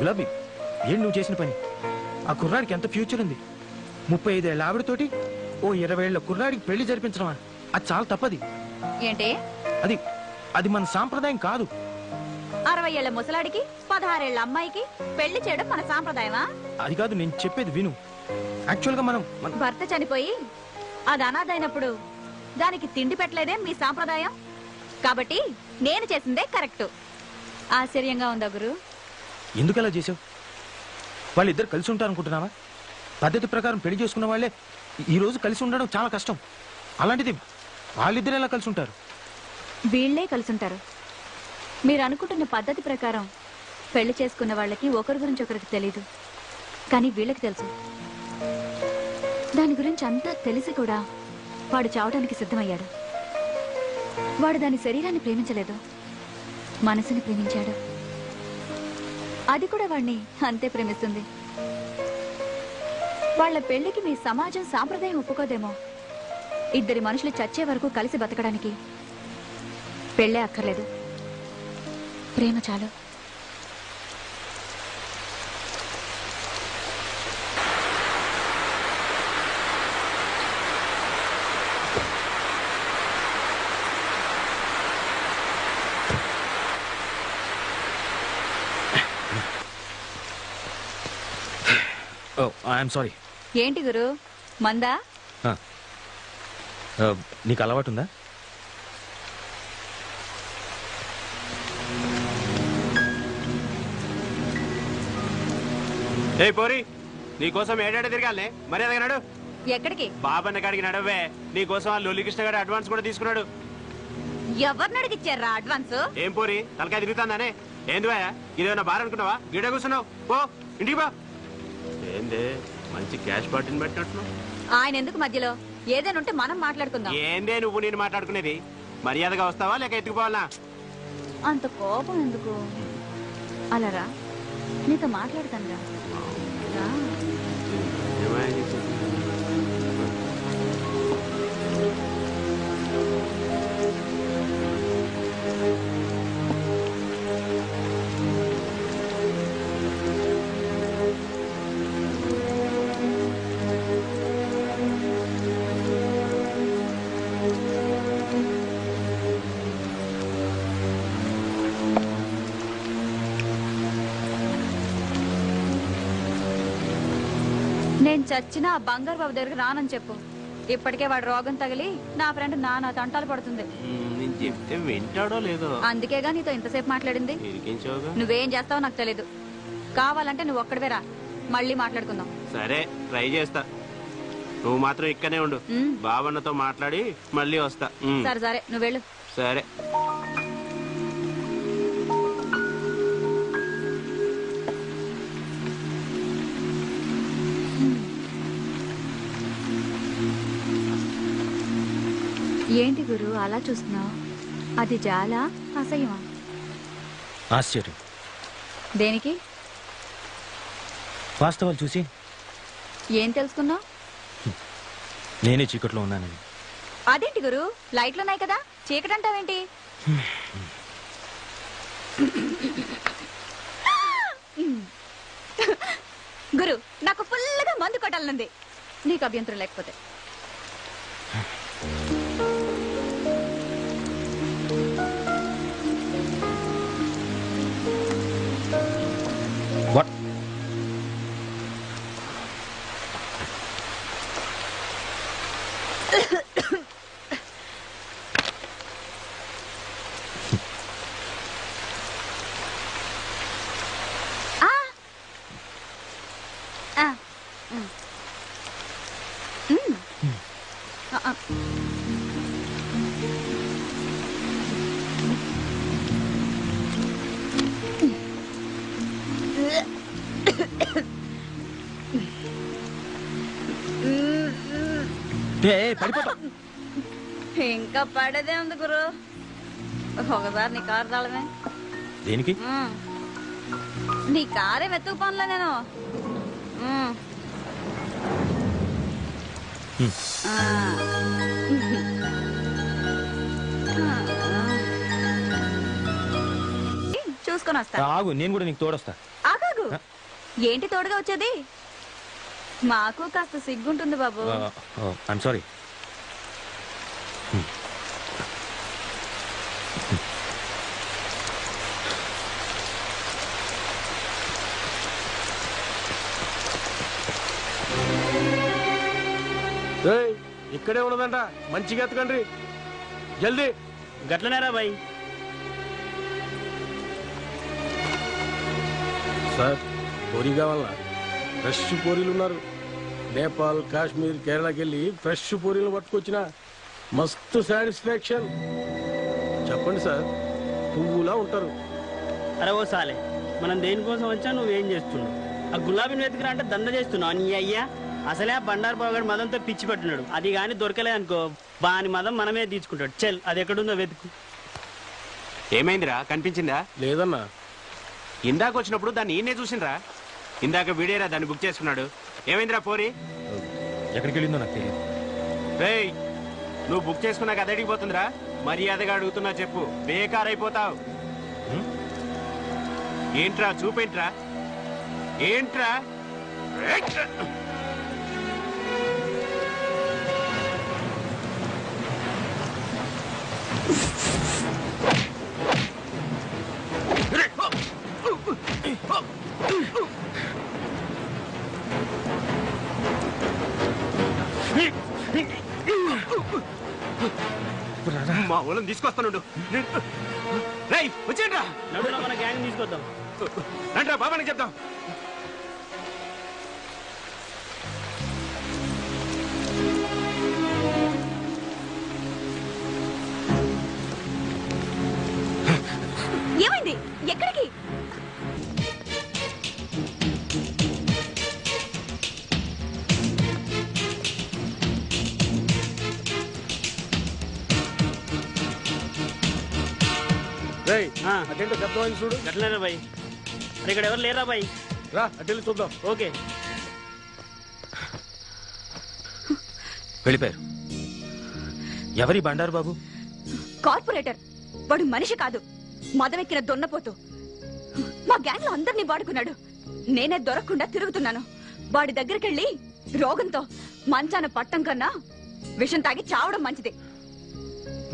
[SPEAKER 1] అసలు అభి ఏంటి నువ్వు చేసిన పని? ఆ కుర్రాడికి ఎంత ఫ్యూచర్ ఉంది. 35 ఏళ్ళ ఆవిడతోటి ఓ 20 ఏళ్ళ కుర్రాడికి పెళ్లి జరిపించడమా? అది చాలా తప్పది.
[SPEAKER 4] ఏంటి
[SPEAKER 1] అది అది మన సాంప్రదాయం కాదు.
[SPEAKER 4] 60 ఏళ్ల ముసలాడికి 16 ఏళ్ల అమ్మాయికి పెళ్లి చేయడం మన సాంప్రదాయమా?
[SPEAKER 1] అది కాదు, నేను చెప్పేది విను. యాక్చువల్గా మనం
[SPEAKER 4] భర్త చనిపోయి అది అనాథైనప్పుడు దానికి తిండి పెట్టలేదే మీ సాంప్రదాయం. కాబట్టి నేను చేసిందే కరెక్ట్. ఆశ్చర్యంగా ఉందా గురు?
[SPEAKER 1] ఎందుకు అలా చేసావు? వాళ్ళిద్దరు కలిసి ఉంటారు అనుకుంటున్నావా? పద్ధతి ప్రకారం పెళ్లి చేసుకున్న వాళ్ళే ఈ రోజు కలిసి ఉండడం చాలా కష్టం. అలాంటిది వాళ్ళిద్దరు ఎలా కలిసి ఉంటారు?
[SPEAKER 4] వీళ్లే కలిసుంటారు. మీరు అనుకుంటున్న పద్ధతి ప్రకారం పెళ్లి చేసుకున్న వాళ్ళకి ఒకరి గురించి ఒకరికి తెలీదు, కానీ వీళ్ళకి తెలుసు. దాని గురించి అంతా తెలిసి కూడా వాడు చావడానికి సిద్ధమయ్యాడు. వాడు దాని శరీరాన్ని ప్రేమించలేదు, మనసుని ప్రేమించాడు. అది కూడా వాడిని అంతే ప్రేమిస్తుంది. వాళ్ళ పెళ్లికి మీ సమాజం సాంప్రదాయం ఒప్పుకోదేమో. ఇద్దరి మనుషులు చచ్చే వరకు కలిసి బతకడానికి పెళ్ళే అక్కర్లేదు, ప్రేమ చాలు.
[SPEAKER 1] ఓ ఐఎమ్ సారీ.
[SPEAKER 4] ఏంటి గురు, మందా?
[SPEAKER 1] నీకు అలవాటు ఉందా?
[SPEAKER 6] ఏ పోరి, నీకోసం ఏడాడే తిరగాలనే మరి అదన్నాడు.
[SPEAKER 4] ఎక్కడికి?
[SPEAKER 6] బాబన్న కాడికి నడవే. నీకోసం ఆ లొల్లికృష్ణ గారు అడ్వాన్స్ కూడా తీసుకున్నాడు.
[SPEAKER 4] ఎవరిని అడిగిచ్చారా అడ్వాన్స్?
[SPEAKER 6] ఏం పోరి, తలకాయ తిరుగుతాందానే? ఏంది ఇదేమన్నా బార్ అనుకున్నావా? గిడ కూర్చున్నావు, పో ఇంటికి బా. ఏందే మంచి క్యాష్ పార్టీని పెట్టినట్లు.
[SPEAKER 4] ఆయన ఎందుకు మధ్యలో? ఏదైనా ఉంటే మనం మాట్లాడుకుందాం.
[SPEAKER 6] ఏందే నువ్వు నేను మాట్లాడుకునేది? మర్యాదగా వస్తావా లేక ఎత్తుకుపోవాలా?
[SPEAKER 4] అంత కోపం ఎందుకు? అలా రా, నీతో మాట్లాడతాను రా. నేను చచ్చినా ఆ బంగారు బాబు దగ్గరికి రానని చెప్పు. ఇప్పటికే వాడు రోగం తగిలి నా ఫ్రెండ్ నానా తంటాలు పడుతుంది.
[SPEAKER 6] నేను చెప్తే వింటాడో లేదో,
[SPEAKER 4] అందుకేగా నీతో ఇంతసేపు మాట్లాడింది.
[SPEAKER 6] ఇరికించావుగా.
[SPEAKER 4] నువ్వేం చేస్తావో నాకు తెలీదు. కావాలంటే నువ్వు ఒక్కడివే రా, మళ్ళీ మాట్లాడుకుందాం.
[SPEAKER 6] సరే ట్రై చేస్తా. నువ్వు మాత్రం ఇక్కడనే ఉండు. బాబన్నతో మాట్లాడి మళ్ళీ వస్తా.
[SPEAKER 4] సరే సరే, నువ్వు వెళ్ళు.
[SPEAKER 6] సరే.
[SPEAKER 4] ఏంటి గురు అలా చూస్తున్నావు? అది జాలా, అసహ్యమా?
[SPEAKER 1] ఆశ్చర్యం.
[SPEAKER 4] దేనికి?
[SPEAKER 1] వాస్తవాలు చూసి
[SPEAKER 4] ఏం తెలుసుకున్నావు?
[SPEAKER 1] నేనే చీకట్లో ఉన్నానని.
[SPEAKER 4] అదేంటి గురు, లైట్లున్నాయి కదా, చీకటంటావేంటి? గురు, నాకు ఫుల్గా మందు కొట్టాలనుంది, నీకు అభ్యంతరం లేకపోతే.
[SPEAKER 1] వాట్? పడిపోతా.
[SPEAKER 4] ఇంకా పడేదే ఉంది గురు. ఒకసారి నీ కారు తాళమే.
[SPEAKER 1] దేనికి?
[SPEAKER 4] నీ కారే వెతుకు పనులే నేను. చూసుకొని వస్తా.
[SPEAKER 1] ఆగు, నేను కూడా నీకు తోడొస్తా.
[SPEAKER 4] ఆగాగు, ఏంటి తోడుగా వచ్చేది? మాకు కాస్త సిగ్గుంటుంది బాబు.
[SPEAKER 1] I'm sorry.
[SPEAKER 6] ఇక్కడే ఉన్నదంట, మంచిగా ఎత్తకండి జల్దీ.
[SPEAKER 2] గట్లనేరా బాయ్.
[SPEAKER 8] సార్ పూరి కావాలా? ఫ్రెష్ పూరీలు ఉన్నారు. నేపాల్, కాశ్మీర్, కేరళకి వెళ్ళి ఫ్రెష్ పూరీలు పట్టుకొచ్చిన మస్తు సాటిస్ఫాక్షన్. చెప్పండి సార్, పువ్వులా ఉంటారు.
[SPEAKER 9] అరే ఓ సాలే, మనం దేనికోసం వచ్చా నువ్వేం చేస్తున్నావు? ఆ గులాబీని వెతుకురా అంటే దంద చేస్తున్నావు నీ అయ్యా. అసలే ఆ బండారు బాగాడు మదంతో పిచ్చి పెట్టున్నాడు. అది కానీ దొరకలే అనుకో బాని మదం మనమే తీసుకుంటాడు. చెల్ అది ఎక్కడుందో వెతుకు.
[SPEAKER 6] ఏమైందిరా, కనిపించిందా?
[SPEAKER 8] లేదన్నా.
[SPEAKER 6] ఇందాక వచ్చినప్పుడు దాన్ని ఈయనే చూసిండ్రా. ఇందాక వీడేరా దాన్ని బుక్ చేసుకున్నాడు. ఏమైందిరా పోరి?
[SPEAKER 1] ఎక్కడికి వెళ్ళిందో నాకు తెలియదు.
[SPEAKER 6] రేయ్, నువ్వు బుక్ చేసుకున్నాక అది అడిగిపోతుందిరా. మర్యాదగా అడుగుతున్నా చెప్పు, బేకారైపోతావు. ఏంట్రా చూపేంట్రా? ఏంట్రా? మా ఊళ్ళని తీసుకొస్తానుండు. రేయ్ వచ్చేయండిరా.
[SPEAKER 9] నడురా మన గ్యాంగ్ తీసుకొద్దాం.
[SPEAKER 6] రండిరా బాబానికి చెప్దాం.
[SPEAKER 4] ఏమైంది? ఎక్కడికి?
[SPEAKER 8] రేయ్
[SPEAKER 9] ఆ.
[SPEAKER 8] అటెంటో శబ్దం చూడు.
[SPEAKER 9] గట్లనేరా బాయ్. అరే ఇక్కడ ఎవరు లేరా బాయ్?
[SPEAKER 8] రా అటెండి చూద్దాం.
[SPEAKER 9] ఓకే.
[SPEAKER 1] వెళ్ళిపోయారు. ఎవరి బండారు బాబు?
[SPEAKER 4] కార్పొరేటర్. వాడు మనిషి కాదు, మదమెక్కిన దొన్నపోతూ. మా గ్యాంగ్ లో అందరినీ వాడుకున్నాడు. నేనే దొరకకుండా తిరుగుతున్నాను. వాడి దగ్గరికెళ్ళి రోగంతో మంచాన పట్టం కన్నా విషం తాగి చావడం మంచిది.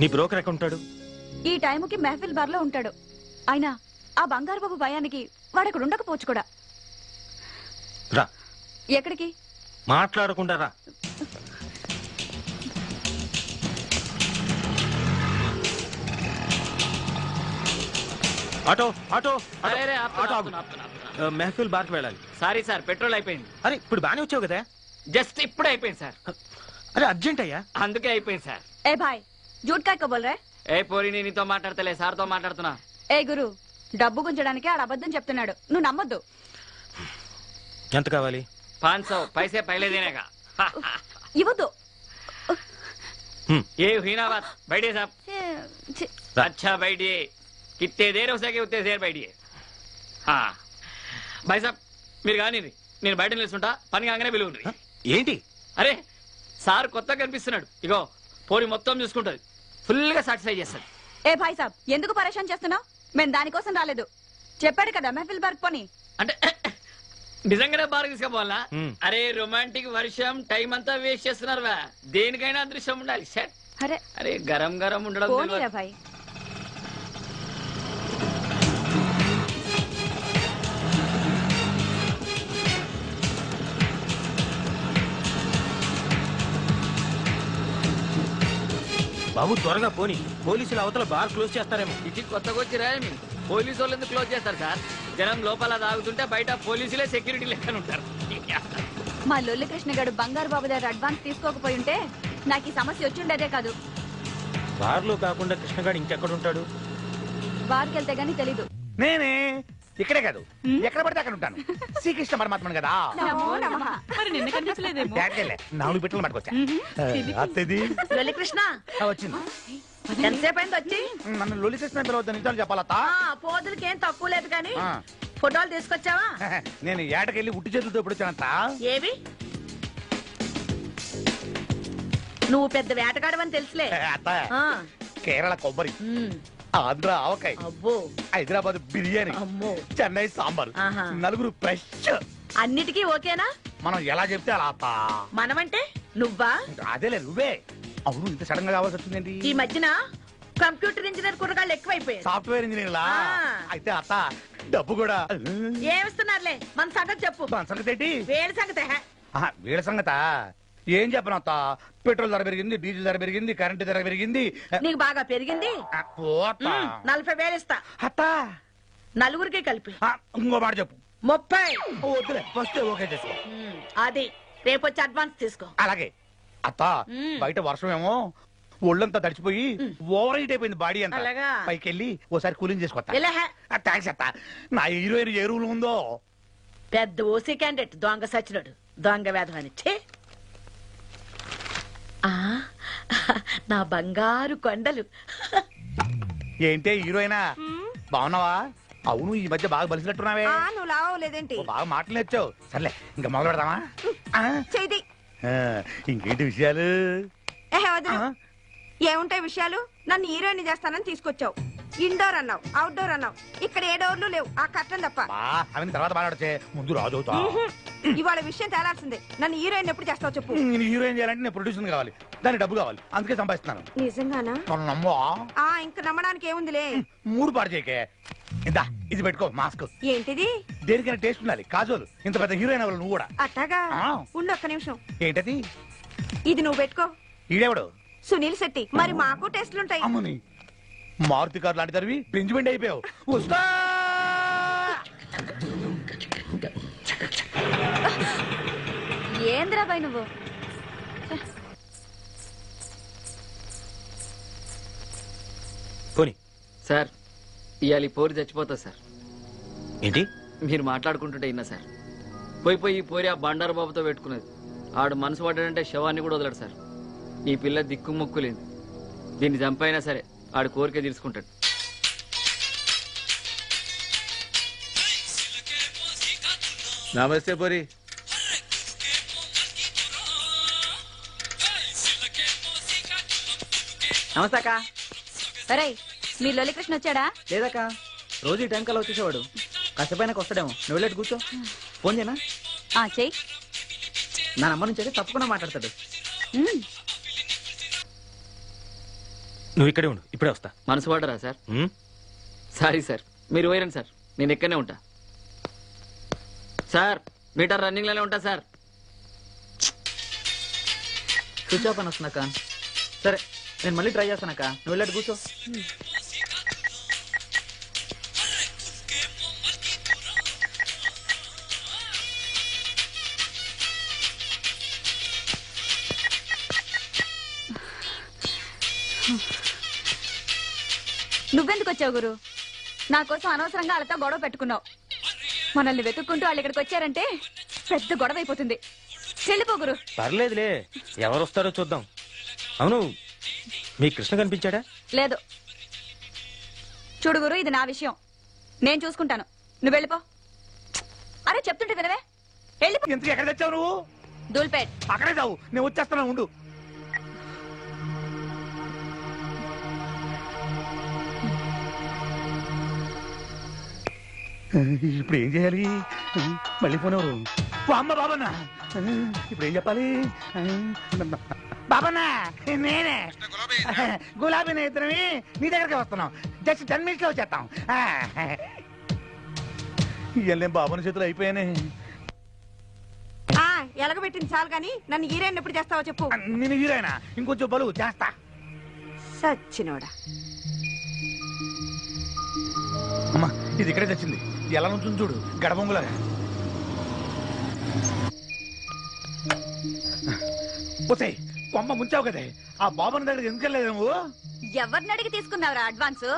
[SPEAKER 1] నీ బ్రోకర్ ఎక్కడ ఉంటాడు?
[SPEAKER 4] ఈ టైముకి మెహఫిల్ బార్ లో ఉంటాడు. అయినా ఆ బంగారు బాబు భయానికి వాడక్కడ ఉండకపోవచ్చు కూడా.
[SPEAKER 1] రా.
[SPEAKER 4] ఎక్కడికి?
[SPEAKER 1] మాట్లాడకుండా రా. ఆటో ఆటో ఆటో ఆగు. మెహఫిల్ బార్కి వెళ్ళాలి.
[SPEAKER 10] సారీ సార్, పెట్రోల్ అయిపోయింది.
[SPEAKER 1] అరే ఇప్పుడు బానే వచ్చావు కదా.
[SPEAKER 10] జస్ట్ ఇప్పుడే అయిపోయింది సార్.
[SPEAKER 1] అరే అర్జెంట్ అయ్యా.
[SPEAKER 10] అందుకే అయిపోయింది సార్.
[SPEAKER 4] ఏ భాయ్, జూట్ కాయ కబోల్ రే.
[SPEAKER 10] ఏ పోరి, నేను నీతో మాట్లాడతలే, సార్తో మాట్లాడుతున్నా.
[SPEAKER 4] ఏ గురు, డబ్బు గుంజడానికి ఆడ అబద్ధం చెప్తున్నాడు, నువ్వు నమ్మొద్దు.
[SPEAKER 1] ఎంత కావాలి?
[SPEAKER 10] 500 पैसे पहले देने का.
[SPEAKER 4] ఇవ్వద్దు.
[SPEAKER 10] ये हुई ना बात. बैठिए साहब.
[SPEAKER 4] ఛీ.
[SPEAKER 10] अच्छा बैठिए. कितने देर हो सके उतने देर बैठिए. हाँ भाई साहब, మీరు కానీ నేను బయట నిలుస్తుంటా, పని కాగానే పిలువుండ్రి.
[SPEAKER 1] ఏంటి?
[SPEAKER 10] అరే సార్ కొత్తగా కనిపిస్తున్నాడు. ఇగో పోరి మొత్తం చూసుకుంటది, ఫుల్ గా సాటిస్ఫై చేస్తుంది.
[SPEAKER 4] ఏ భాయ్ సాబ్, ఎందుకు పరేషాన్ చేస్తున్నావు? మేము దానికోసం రాలేదు. చెప్పాడు కదా మెహఫిల్ బార్ పని.
[SPEAKER 10] అంటే నిజంగానే బాగా తీసుకుపోవాలా? అరే రొమాంటిక్ వర్షం టైం అంతా వేస్ట్ చేస్తున్నారు. దేనికైనా అదృష్టం ఉండాలి. షట్.
[SPEAKER 4] అరే
[SPEAKER 10] అరే గరం గరం ఉండడం
[SPEAKER 4] పోనీరా భాయ్.
[SPEAKER 1] బాబు త్వరగా పోని, పోలీసులు అవతల బార్ క్లోజ్ చేస్తారేమో.
[SPEAKER 10] ఇది కొత్తగా వచ్చిరా పోలీసు వాళ్ళు ఎందుకు క్లోజ్ చేస్తారు సార్? జనం లోపల తాగుతుంటే బయట పోలీసులే సెక్యూరిటీ లెక్కన ఉంటారు.
[SPEAKER 4] మా లొల్లి కృష్ణ గారు బంగారు బాబు దగ్గర అడ్వాన్స్ తీసుకోకపోయి ఉంటే నాకు ఈ సమస్య వచ్చిండేదే కాదు.
[SPEAKER 1] బార్లో కాకుండా కృష్ణగాడు ఇంకెక్కడ ఉంటాడు?
[SPEAKER 4] బార్కి వెళ్తే గానీ తెలీదు.
[SPEAKER 5] నేనే ఇక్కడే కాదు, ఎక్కడ పడితే అక్కడ ఉంటాను. శ్రీకృష్ణ పరమాత్మను కదా.
[SPEAKER 3] మరి నిన్న కనిపించలేదేమో.
[SPEAKER 5] బ్యాడ్కెళ్ళే 4 బిట్టలు పట్టుకొచ్చా. అత్తది
[SPEAKER 3] లొల్లి కృష్ణ
[SPEAKER 5] వచ్చింది.
[SPEAKER 3] ఎంతసేపు అయింది వచ్చి?
[SPEAKER 5] నన్ను లొలి కృష్ణ పిలవద్దు, నిజాలు చెప్పాలత్తా.
[SPEAKER 3] పోదులకి ఏం తక్కువ లేదు కానీ
[SPEAKER 5] ఆ.
[SPEAKER 3] ఫోటోలు తీసుకొచ్చావా?
[SPEAKER 5] నేను ఏటకెళ్ళి ఉట్టి చేతులతో ఎప్పుడు వచ్చానంత.
[SPEAKER 3] ఏవి? నువ్వు పెద్ద వేటగాడవని తెలుసులే.
[SPEAKER 5] అత్త,
[SPEAKER 3] ఆ,
[SPEAKER 5] కేరళ కొబ్బరి,
[SPEAKER 3] ఉమ్,
[SPEAKER 5] ఆంధ్ర ఆవకాయ,
[SPEAKER 3] అబ్బో,
[SPEAKER 5] హైదరాబాద్ బిర్యానీ,
[SPEAKER 3] అమ్మో,
[SPEAKER 5] చెన్నై సాంబార్,
[SPEAKER 3] ఆహా.
[SPEAKER 5] 4 ఫ్రెష్
[SPEAKER 11] అన్నిటికీ ఓకేనా?
[SPEAKER 5] మనం ఎలా చెప్తే అలా అత్త.
[SPEAKER 11] మనమంటే నువ్వా?
[SPEAKER 5] అదేలే నువ్వే. అవును ఇంత సడన్ గా కావాల్సి వచ్చిందండి.
[SPEAKER 11] ఈ మధ్యన కంప్యూటర్ ఇంజనీర్ కుర్రగాళ్ళు ఎక్కువైపోయారు.
[SPEAKER 5] సాఫ్ట్వేర్ ఇంజనీర్లా? అయితే అత్త డబ్బు కూడా
[SPEAKER 11] ఏమిస్తున్నారులే, మన సంగతి చెప్పు.
[SPEAKER 5] మన సంగతి ఏంటి?
[SPEAKER 11] వేడి సంగతి.
[SPEAKER 5] వీళ్ళ సంగత ఏం చెప్పను అత్త. పెట్రోల్ ధర పెరిగింది, డీజిల్ ధర పెరిగింది, కరెంటు ధర పెరిగింది.
[SPEAKER 11] నీకు బాగా పెరిగింది. 40,000 ఇస్తా
[SPEAKER 5] అత్త.
[SPEAKER 11] నలుగురికి కలిపి.
[SPEAKER 5] ఇంకో మాట చెప్పు.
[SPEAKER 11] 30.
[SPEAKER 5] వద్దులే, వస్తే ఓకే చేసుకో.
[SPEAKER 11] అది రేపు వచ్చి అడ్వాన్స్ తీసుకో.
[SPEAKER 5] అలాగే అత్త. బయట వర్షం ఏమో ఒళ్ళంతా తడిచిపోయి ఓవర్ హీట్ అయిపోయింది బాడీ అంతా. పైకి వెళ్ళి ఓసారి కూలింగ్ చేసుకోవచ్చా? థ్యాంక్స్ అత్త. నా హీరోయిన్ ఏ రూల్ ఉందో.
[SPEAKER 11] పెద్ద ఓసీ క్యాండిడేట్ దొంగ సచ్చినాడు, దొంగ వేధమని. నా బంగారు కొండలు.
[SPEAKER 5] ఏంటే హీరోయినా, బాగున్నావా? అవును ఈ మధ్య బాగా బలిసినట్టున్నావే.
[SPEAKER 12] నువ్వు లావలేదేంటి?
[SPEAKER 5] బాగా మాటలు నేర్చావు. సర్లే ఇంకా మొదలు పెడదామా? ఇంకేంటి విషయాలు?
[SPEAKER 12] ఏముంటాయి విషయాలు? నన్ను హీరోయిన్ చేస్తానని తీసుకొచ్చావు. ఇండోర్ అన్నావు, అవుట్డోర్ అన్నావు. ఇక్కడ ఏ డోర్లు లేవు, ఆ కట్టం తప్ప.
[SPEAKER 5] అవన్నీ తర్వాత మాట్లాడచ్చే, ముందు రాజు అవుతా.
[SPEAKER 12] ఇవాళ విషయం తేలాల్సిందే. నన్ను హీరోయిన్ ఎప్పుడు చేస్తావు చెప్పు.
[SPEAKER 5] నేను హీరోయిన్ చేయాలంటే నేను ప్రొడ్యూసర్ కావాలి, దానికి డబ్బు కావాలి, అందుకే సంపాదిస్తున్నాను.
[SPEAKER 12] నిజంగానా?
[SPEAKER 5] నమ్మో.
[SPEAKER 12] ఇంక నమ్మడానికి ఏముందిలే.
[SPEAKER 5] మూడు పాడు చేయకే. ఇందా ఇది పెట్టుకో మాస్క్.
[SPEAKER 12] ఏంటిది?
[SPEAKER 5] దేనికైనా టేస్ట్ ఉండాలి. కాజోలు ఇంత పెద్ద హీరోయిన్ అవ్వాలి నువ్వు కూడా.
[SPEAKER 12] అట్టాగా ఉండు ఒక్క నిమిషం.
[SPEAKER 5] ఏంటది?
[SPEAKER 12] ఇది నువ్వు పెట్టుకో.
[SPEAKER 5] ఈడెవడు?
[SPEAKER 12] సునీల్ శెట్టి. మరి మాకు టెస్ట్లుంటాయి.
[SPEAKER 5] అమ్మని మారుతి కార్ లాంటి తరివి బెంచ్మెంట్ అయిపోయావు. వస్తా.
[SPEAKER 4] ఏంద్రాబాయ్ నువ్వు?
[SPEAKER 1] పోనీ
[SPEAKER 10] సార్ ఇవాళ ఈ పోరి చచ్చిపోతా సార్.
[SPEAKER 1] ఏంటి
[SPEAKER 10] మీరు మాట్లాడుకుంటుంటే ఇన్నా సార్. పోయి ఈ పోరి ఆ బండారు బాబుతో పెట్టుకున్నది. ఆడు మనసు పడ్డాడంటే శవాన్ని కూడా వదలడు సార్. ఈ పిల్ల దిక్కు మొక్కు లేదు. దీన్ని చంపైనా సరే ఆడు కోరిక తీర్చుకుంటాడు.
[SPEAKER 2] నమస్తే పోరి.
[SPEAKER 9] నమస్తే అక్క.
[SPEAKER 4] సరే మీ లొలికృష్ణ వచ్చాడా?
[SPEAKER 9] లేదక్క, రోజు ఈ టైం కల్లా వచ్చేసేవాడు. కష్టపైనాక వస్తాడేమో. నువ్వు వెళ్ళేట్టు కూర్చో. ఫోన్ చేయనా?
[SPEAKER 4] చెయ్యి.
[SPEAKER 9] నా నంబర్ నుంచి అయితే తప్పకుండా మాట్లాడతాడు.
[SPEAKER 1] నువ్వు ఇక్కడే ఉండు, ఇప్పుడే వస్తా.
[SPEAKER 10] మనసు పడ్డరా సార్? సారీ సార్, మీరు పోయిరండి సార్, నేను ఇక్కడనే ఉంటా సార్. మీటర్ రన్నింగ్ లోనే ఉంటా సార్.
[SPEAKER 9] స్విచ్ ఆఫ్ అని వస్తుందక్క. సరే నేను మళ్ళీ ట్రై చేస్తానక్క. నువ్వు వెళ్ళట్టు కూర్చో.
[SPEAKER 4] నువ్వెందుకు వచ్చావు గురు? నా కోసం అనవసరంగా వాళ్ళతో గొడవ పెట్టుకున్నావు. మనల్ని వెతుక్కుంటూ వాళ్ళు ఇక్కడికి వచ్చారంటే పెద్ద గొడవ అయిపోతుంది. చెల్లిపో గురు.
[SPEAKER 1] పర్లేదులే, ఎవరు వస్తారో చూద్దాం. అవును మీ కృష్ణ కనిపించాడా?
[SPEAKER 4] లేదు. చూడు గురు, ఇది నా విషయం, నేను చూసుకుంటాను. నువ్వు వెళ్ళిపో. అరే చెప్తుంటే వినవే. వెళ్ళిపో.
[SPEAKER 5] ఎందుకు ఎక్కడ తెచ్చావు నువ్వు?
[SPEAKER 4] దూల్పేట్.
[SPEAKER 5] అక్కడే చావు, నేను వచ్చేస్తాను ఉండు. ఇప్పుడు ఏం చేయాలి? మళ్ళీ పోనవరు. అమ్మ బాబన్నా, ఇప్పుడు ఏం చెప్పాలి? బాబన్నా నేనే, గులాబీ ఇద్దరమి నీ దగ్గరికి వస్తున్నాం. జస్ట్ 10 minutes లో వచ్చేస్తాం. ఇవన్నీ బాబుని చేతులు అయిపోయానే.
[SPEAKER 12] ఎలగబెట్టింది చాలు కానీ నన్ను హీరోయిన్ ఎప్పుడు చేస్తావో చెప్పు.
[SPEAKER 5] నేను హీరోయినా? ఇంకొంచెం బలు చేస్తా.
[SPEAKER 12] సచ్చినోడా.
[SPEAKER 5] అమ్మా ఇది ఇక్కడే తెచ్చింది. ఎలా నుంచి చూడు, గడబొంగులాగా. పోతే కొమ్మ ముంచావు కదే, ఆ బాబుని దగ్గర ఎందుకెళ్ళలేదు నువ్వు?
[SPEAKER 4] ఎవరిని అడిగి తీసుకున్నావురా అడ్వాన్స్?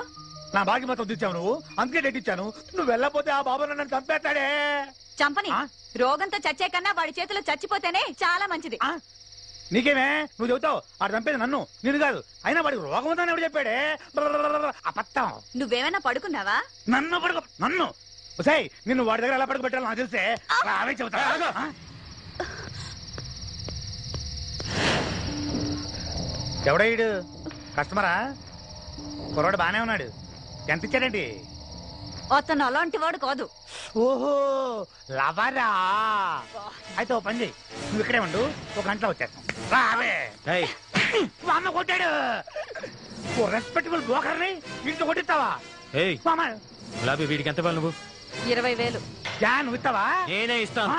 [SPEAKER 5] నా బాగి మొత్తం తెచ్చావు నువ్వు, అందుకే డేట్ ఇచ్చాను. నువ్వు వెళ్ళపోతే ఆ బాబు నన్ను చంపేస్తాడే.
[SPEAKER 4] చంపని. రోగంతో చచ్చే కన్నా వాడి చేతిలో చచ్చిపోతేనే చాలా మంచిది.
[SPEAKER 5] నీకేమే నువ్వు చెబుతావు? ఆడు చంపేది నన్ను, నేను కాదు. అయినా వాడికి రోగం ఉందని ఎవడు చెప్పాడే? అబద్ధం.
[SPEAKER 4] నువ్వేమైనా పడుకున్నావా?
[SPEAKER 5] నన్ను పడుకో, నన్ను. సై నిన్ను వాడి దగ్గర ఎలా పడుకోబెట్టాలో నాకు తెలిసే. అవే చెబుతా. ఎవడయ్యాడు? కస్టమరా? కుర్రాడు బానే ఉన్నాడు. ఎంత ఇచ్చాడండి?
[SPEAKER 4] అతను అలాంటి వాడు కాదు.
[SPEAKER 13] ఓహో లవరా. అయితే ఓ పని చేయి, నువ్వు ఇక్కడే ఉండు, ఒక గంటలో వచ్చేస్తాం. రావే. అమ్మ కొట్టాడు. ఓ రెస్పెక్టబుల్ బ్రోకర్ని ఇంట్లో కొట్టిస్తావా?
[SPEAKER 1] గులాబీ వీడికి ఎంత వాళ్ళు నువ్వు?
[SPEAKER 4] 20,000.
[SPEAKER 13] నువ్వు ఇస్తావా?
[SPEAKER 1] నేనే ఇస్తాను.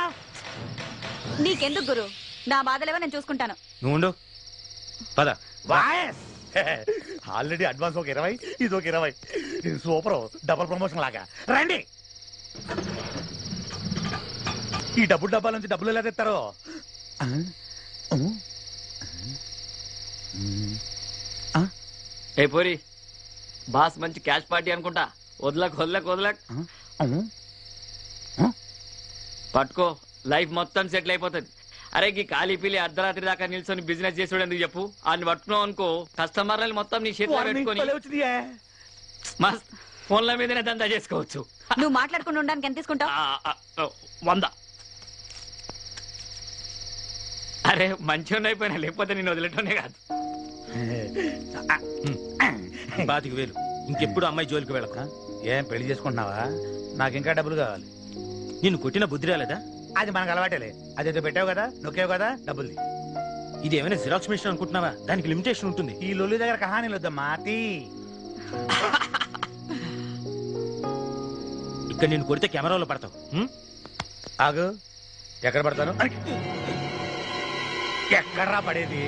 [SPEAKER 4] నీకెందుకు గురు, నా బాధలేవో నేను చూసుకుంటాను.
[SPEAKER 1] నువ్వు ఉండు, పద.
[SPEAKER 13] ఆల్రెడీ అడ్వాన్స్ ఒక 20, ఇది ఒక 20. సూపర్, డబుల్ ప్రమోషన్ లాగా. రండి. ఈ డబ్బాల నుంచి డబ్బులు ఎలా తెస్తారో.
[SPEAKER 10] ఏ పోరి, బాస్ మంచి క్యాష్ పార్టీ అనుకుంటా. వదలక్ పట్టుకో, లైఫ్ మొత్తం సెటిల్ అయిపోతుంది. అరే ఈ ఖాళీ పిల్లి అర్ధరాత్రి దాకా నిల్చొని బిజినెస్ చేసాడు ఎందుకు చెప్పు? ఆయన పట్టుకున్నావు అనుకో, కస్టమర్లని మొత్తం నీ చేతిలో పెట్టుకొని మస్త్ ఫోన్ల మీదనే దందా చేసుకోవచ్చు.
[SPEAKER 4] నువ్వు మాట్లాడుకుని ఉండడానికి ఎంత తీసుకుంటావు?
[SPEAKER 10] 100. అరే మంచిగా అయిపోయినా, లేకపోతే నేను వదిలేటోనే కాదు.
[SPEAKER 1] 25,000. ఇంకెప్పుడు అమ్మాయి జోలికి వెళ్ళక.
[SPEAKER 13] ఏం పెళ్లి చేసుకుంటున్నావా? నాకు ఇంకా డబ్బులు కావాలి.
[SPEAKER 1] నిన్ను కొట్టిన బుద్ధి రాలేదా?
[SPEAKER 13] అది మనకు అలవాటేలే. అదేదో పెట్టావు కదా, నొక్కావు కదా, డబ్బులు.
[SPEAKER 1] ఇది ఏమైనా జిరాక్స్ మిషన్ అనుకుంటున్నావా? దానికి లిమిటేషన్ ఉంటుంది.
[SPEAKER 13] ఈ లొల్లి దగ్గర కహానీలు వద్దమ్మా.
[SPEAKER 1] ఇక్కడ నేను కొడితే కెమెరాలో పడతావు.
[SPEAKER 13] ఆగు, ఎక్కడ పడతాను? ఎక్కడ్రా పడేది?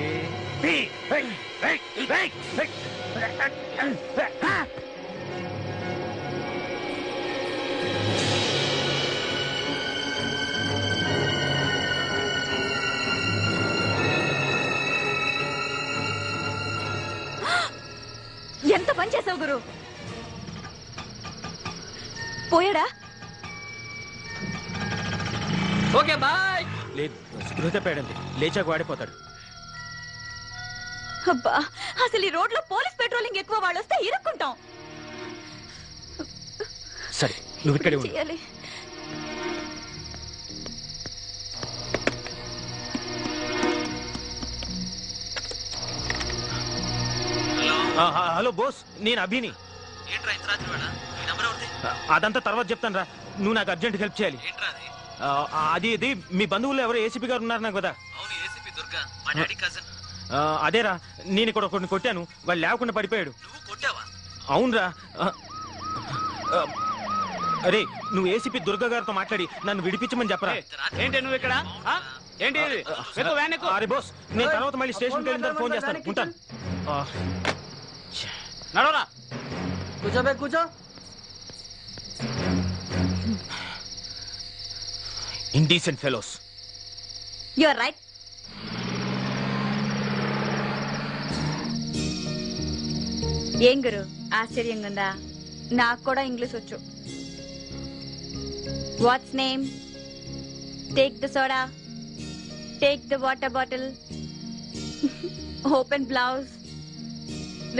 [SPEAKER 4] ఎంత పని చేసావు గురు. పోయాడా?
[SPEAKER 10] Okay bye.
[SPEAKER 1] లేదు, స్పృహ తప్పాడంతే, లేచాక వాడిపోతాడు.
[SPEAKER 4] అబ్బా, అసలు ఈ రోడ్ లో పోలీస్ పెట్రోలింగ్ ఎక్కువ, వాళ్ళు వస్తే ఇరుక్కుంటాం.
[SPEAKER 1] సరే, నువ్వు ఇక్కడే ఉండు.
[SPEAKER 4] చేయాలి.
[SPEAKER 1] హలో బోస్, నేను అభిని. అదంతా తర్వాత చెప్తాను రా. నువ్వు నాకు అర్జెంట్ హెల్ప్ చేయాలి. అది మీ బంధువులు ఎవరో ఏసీపీ గారు ఉన్నారు నాకు కదా. అదేరా, నేను ఇక్కడ కొన్ని కొట్టాను, వాళ్ళు లేకుండా పడిపోయాడు. అవునరా. అరే, నువ్వు ఏసీపీ దుర్గా గారితో మాట్లాడి నన్ను విడిపించమని చెప్పరా.
[SPEAKER 2] ఏంటి నువ్వు ఇక్కడ? ఏంటి?
[SPEAKER 1] అరే బోస్, నేను తర్వాత మళ్ళీ స్టేషన్కి వెళ్ళిన తర్వాత ఫోన్ చేస్తాను. ఉంటాను.
[SPEAKER 2] నడవరా.
[SPEAKER 9] కూర్చోబే, కూర్చో.
[SPEAKER 1] Indecent fellows.
[SPEAKER 4] You are right. ఏం గురు, ఆశ్చర్యంగా ఉందా? నాకు కూడా ఇంగ్లీష్ వచ్చు. What's name? Take the soda, take the water bottle, open blouse,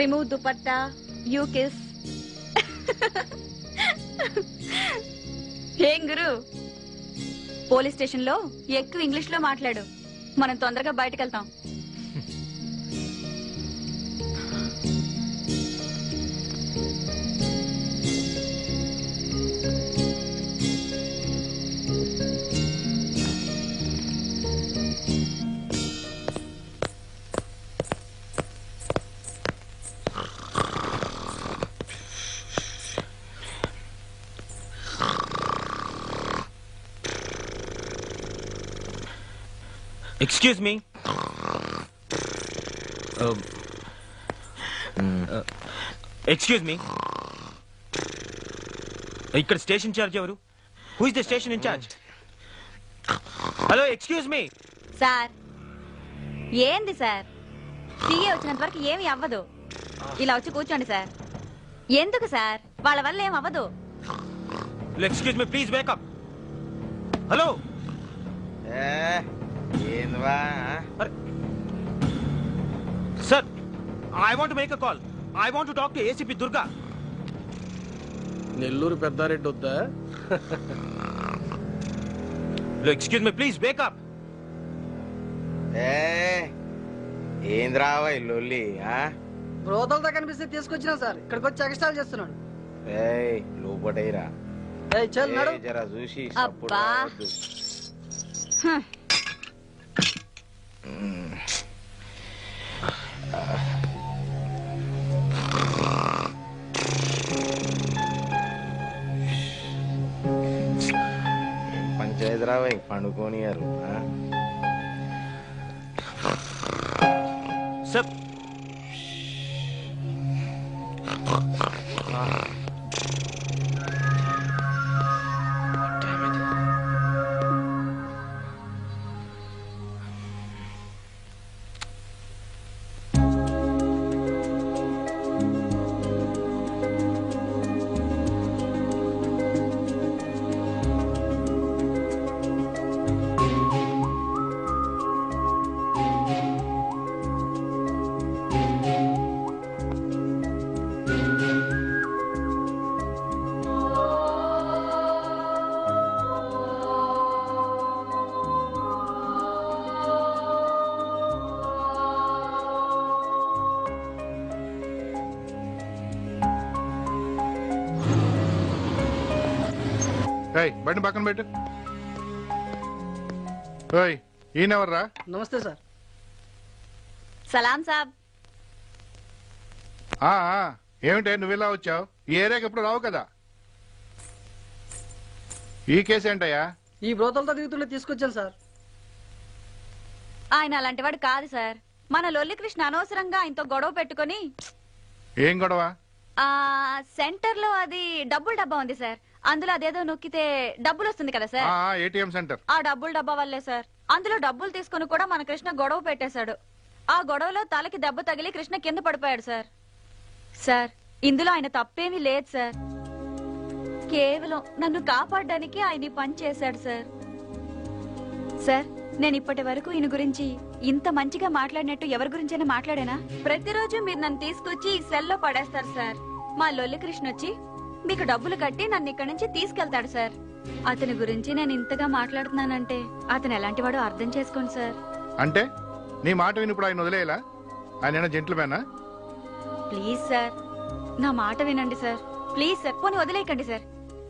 [SPEAKER 4] remove dupatta, you kiss. ఏం గురు, పోలీస్ స్టేషన్ లో ఎక్కువ ఇంగ్లీష్ లో మాట్లాడు, మనం తొందరగా బయటకు వెళ్తాం.
[SPEAKER 1] Excuse me. Excuse me. ఇక్కడ స్టేషన్ చార్జ్ ఎవరు? Who is the station in charge? Hello, excuse me.
[SPEAKER 4] Sir, ఏంది సార్? సీఏ వచ్చినంత వరకు ఏమి అవ్వదు. ఇలా వచ్చి కూర్చోండి సార్. ఎందుకు సార్? వాళ్ళ వల్ల ఏం అవ్వదు.
[SPEAKER 1] Excuse me, please wake up. Hello. Sir, I want make a call. I want to talk to ACP Durga.
[SPEAKER 8] Nellore Peddareddy వద్దా?
[SPEAKER 1] Excuse me, please wake up.
[SPEAKER 14] ఏంద్రావా లొల్లి?
[SPEAKER 9] బ్రోతలతో కనిపిస్తే తీసుకొచ్చినా సార్, ఇక్కడికి వచ్చి ఎక్స్ట్రాల్ చేస్తున్నాడు.
[SPEAKER 6] లోపటైరా జరా చూసి
[SPEAKER 4] అబ్బా
[SPEAKER 6] పంచాయతీ రావై పండుకోనియారు
[SPEAKER 1] సార్
[SPEAKER 14] బండి పక్కన పెట్టు. ఈయనెవర్రా?
[SPEAKER 15] నమస్తే సార్.
[SPEAKER 4] సలాం సాబ్.
[SPEAKER 14] ఏమిటే నువ్వు ఇలా వచ్చావు? ఈ ఏరియాకి ఎప్పుడు రావు కదా. ఈ కేసు ఏంటయ్యా?
[SPEAKER 15] ఈ బ్రోతలతో దిగుతుండే తీసుకొచ్చాను సార్.
[SPEAKER 4] ఆయన అలాంటి వాడు కాదు సార్. మన లొల్లి కృష్ణ అనవసరంగా ఆయనతో గొడవ పెట్టుకుని.
[SPEAKER 14] ఏం గొడవ?
[SPEAKER 4] సెంటర్ లో అది డబ్బుల డబ్బా ఉంది సార్. అందులో అదేదో నొక్కితే డబ్బులు వస్తుంది కదా సార్.
[SPEAKER 14] ATM centre.
[SPEAKER 4] ఆ డబ్బుల డబ్బా వల్లే సార్. అందులో డబ్బులు తీసుకుని కూడా మన కృష్ణ గొడవ పెట్టేశాడు. ఆ గొడవలో తలకి దెబ్బ తగిలి కృష్ణ కింద పడిపోయాడు సార్. సార్ ఇందులో ఆయన తప్పేమీ లేదు సార్. కేవలం నన్ను కాపాడడానికి ఆయన పని చేశాడు సార్. సార్ నేను ఇప్పటి వరకు ఈయన గురించి ఇంత మంచిగా మాట్లాడినట్టు ఎవరి గురించైనా మాట్లాడానా? ప్రతిరోజు మీరు నన్ను తీసుకొచ్చి ఈ సెల్లో పడేస్తారు సార్. మా లొల్లి కృష్ణ వచ్చి మీకు డబ్బులు కట్టి నన్ను ఇక్కడి నుంచి తీసుకెళ్తాడు సార్. అతని గురించి నేను ఇంతగా మాట్లాడుతున్నానంటే అతను ఎలాంటి వాడో అర్థం చేసుకోండి సార్.
[SPEAKER 14] అంటే నీ మాట వినిప్పుడు ఆయన వదిలేలా? ఆయన జెంట్లమేనా?
[SPEAKER 4] ప్లీజ్ సార్ నా మాట వినండి సార్. ప్లీజ్ సార్ పోనీ వదిలేయకండి సార్.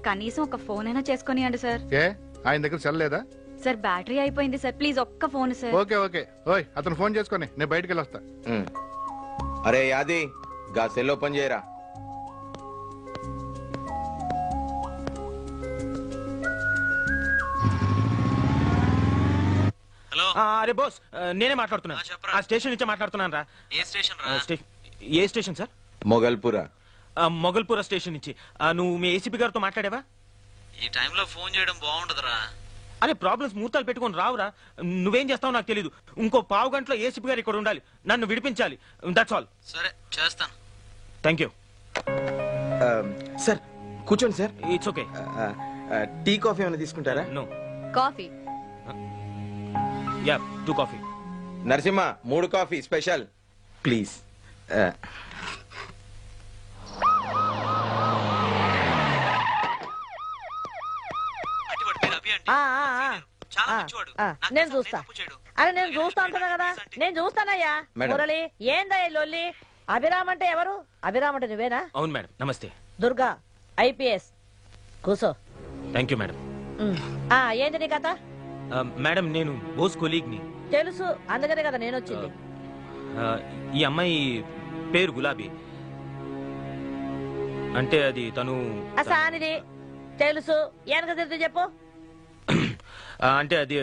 [SPEAKER 4] కనీసం ఒక ఫోన్ అయినా చేసుకునియండి సార్.
[SPEAKER 14] ఆయన దగ్గర సెల్ లేదా?
[SPEAKER 4] సార్ బ్యాటరీ అయిపోయింది సార్. ప్లీజ్ ఒక్క ఫోన్ సార్.
[SPEAKER 14] Okay okay. ఓయ్ అతను ఫోన్ చేసుకొని నేను బయటికి వెళ్ళొస్తా.
[SPEAKER 6] అరే యాది గా సెల్ ఓపెన్ చేయరా.
[SPEAKER 1] అరే బోస్ నేనే మాట్లాడుతున్నాను. ఆ స్టేషన్ నుంచే మాట్లాడుతున్నాను రా. ఏ స్టేషన్ సార్?
[SPEAKER 6] మొగల్పురా.
[SPEAKER 1] మొగల్పురా స్టేషన్ నుంచి. నువ్వు మీ ఏసీపీ గారితో మాట్లాడావా?
[SPEAKER 10] ఈ టైంలో ఫోన్ చేయడం బాగుండదురా.
[SPEAKER 1] అరే ప్రాబ్లమ్స్ మూతాలు పెట్టుకొని రావురా. నువ్వేం చేస్తావు నాకు తెలీదు. ఇంకో పావు గంటలో ఏసీపీ గారు ఇక్కడ ఉండాలి. నన్ను విడిపించాలి. That's all.
[SPEAKER 10] సరే చేస్తాను.
[SPEAKER 1] Thank you
[SPEAKER 6] sir. కూర్చోండి sir.
[SPEAKER 1] It's okay.
[SPEAKER 6] Tea coffee ఏమైనా తీసుకుంటారా?
[SPEAKER 1] No.
[SPEAKER 4] Coffee.
[SPEAKER 1] Yeah 2 coffee.
[SPEAKER 6] Narasimha 3 coffee special please.
[SPEAKER 11] నేను చూస్తా. అరే నేను చూస్తా అంటున్నా కదా. నేను చూస్తానయ్యా. మురళి ఏందయ్యా లొల్లి? అభిరామ్ అంటే ఎవరు? అభిరామ్ అంటే నువ్వేనా?
[SPEAKER 1] అవును మేడం. నమస్తే.
[SPEAKER 11] దుర్గా IPS. కూసో.
[SPEAKER 1] Thank you madam.
[SPEAKER 11] ఏంటి నీ కథ?
[SPEAKER 1] మేడం నేను బోస్ కొలీగ్ ని.
[SPEAKER 11] తెలుసు అందుకనే కదా నేను వచ్చింది.
[SPEAKER 1] ఈ అమ్మాయి పేరు గులాబీ. అంటే అది తను
[SPEAKER 11] సానిది తెలుసు. వెనక తిరిగి చెప్పు.
[SPEAKER 1] అంటే అది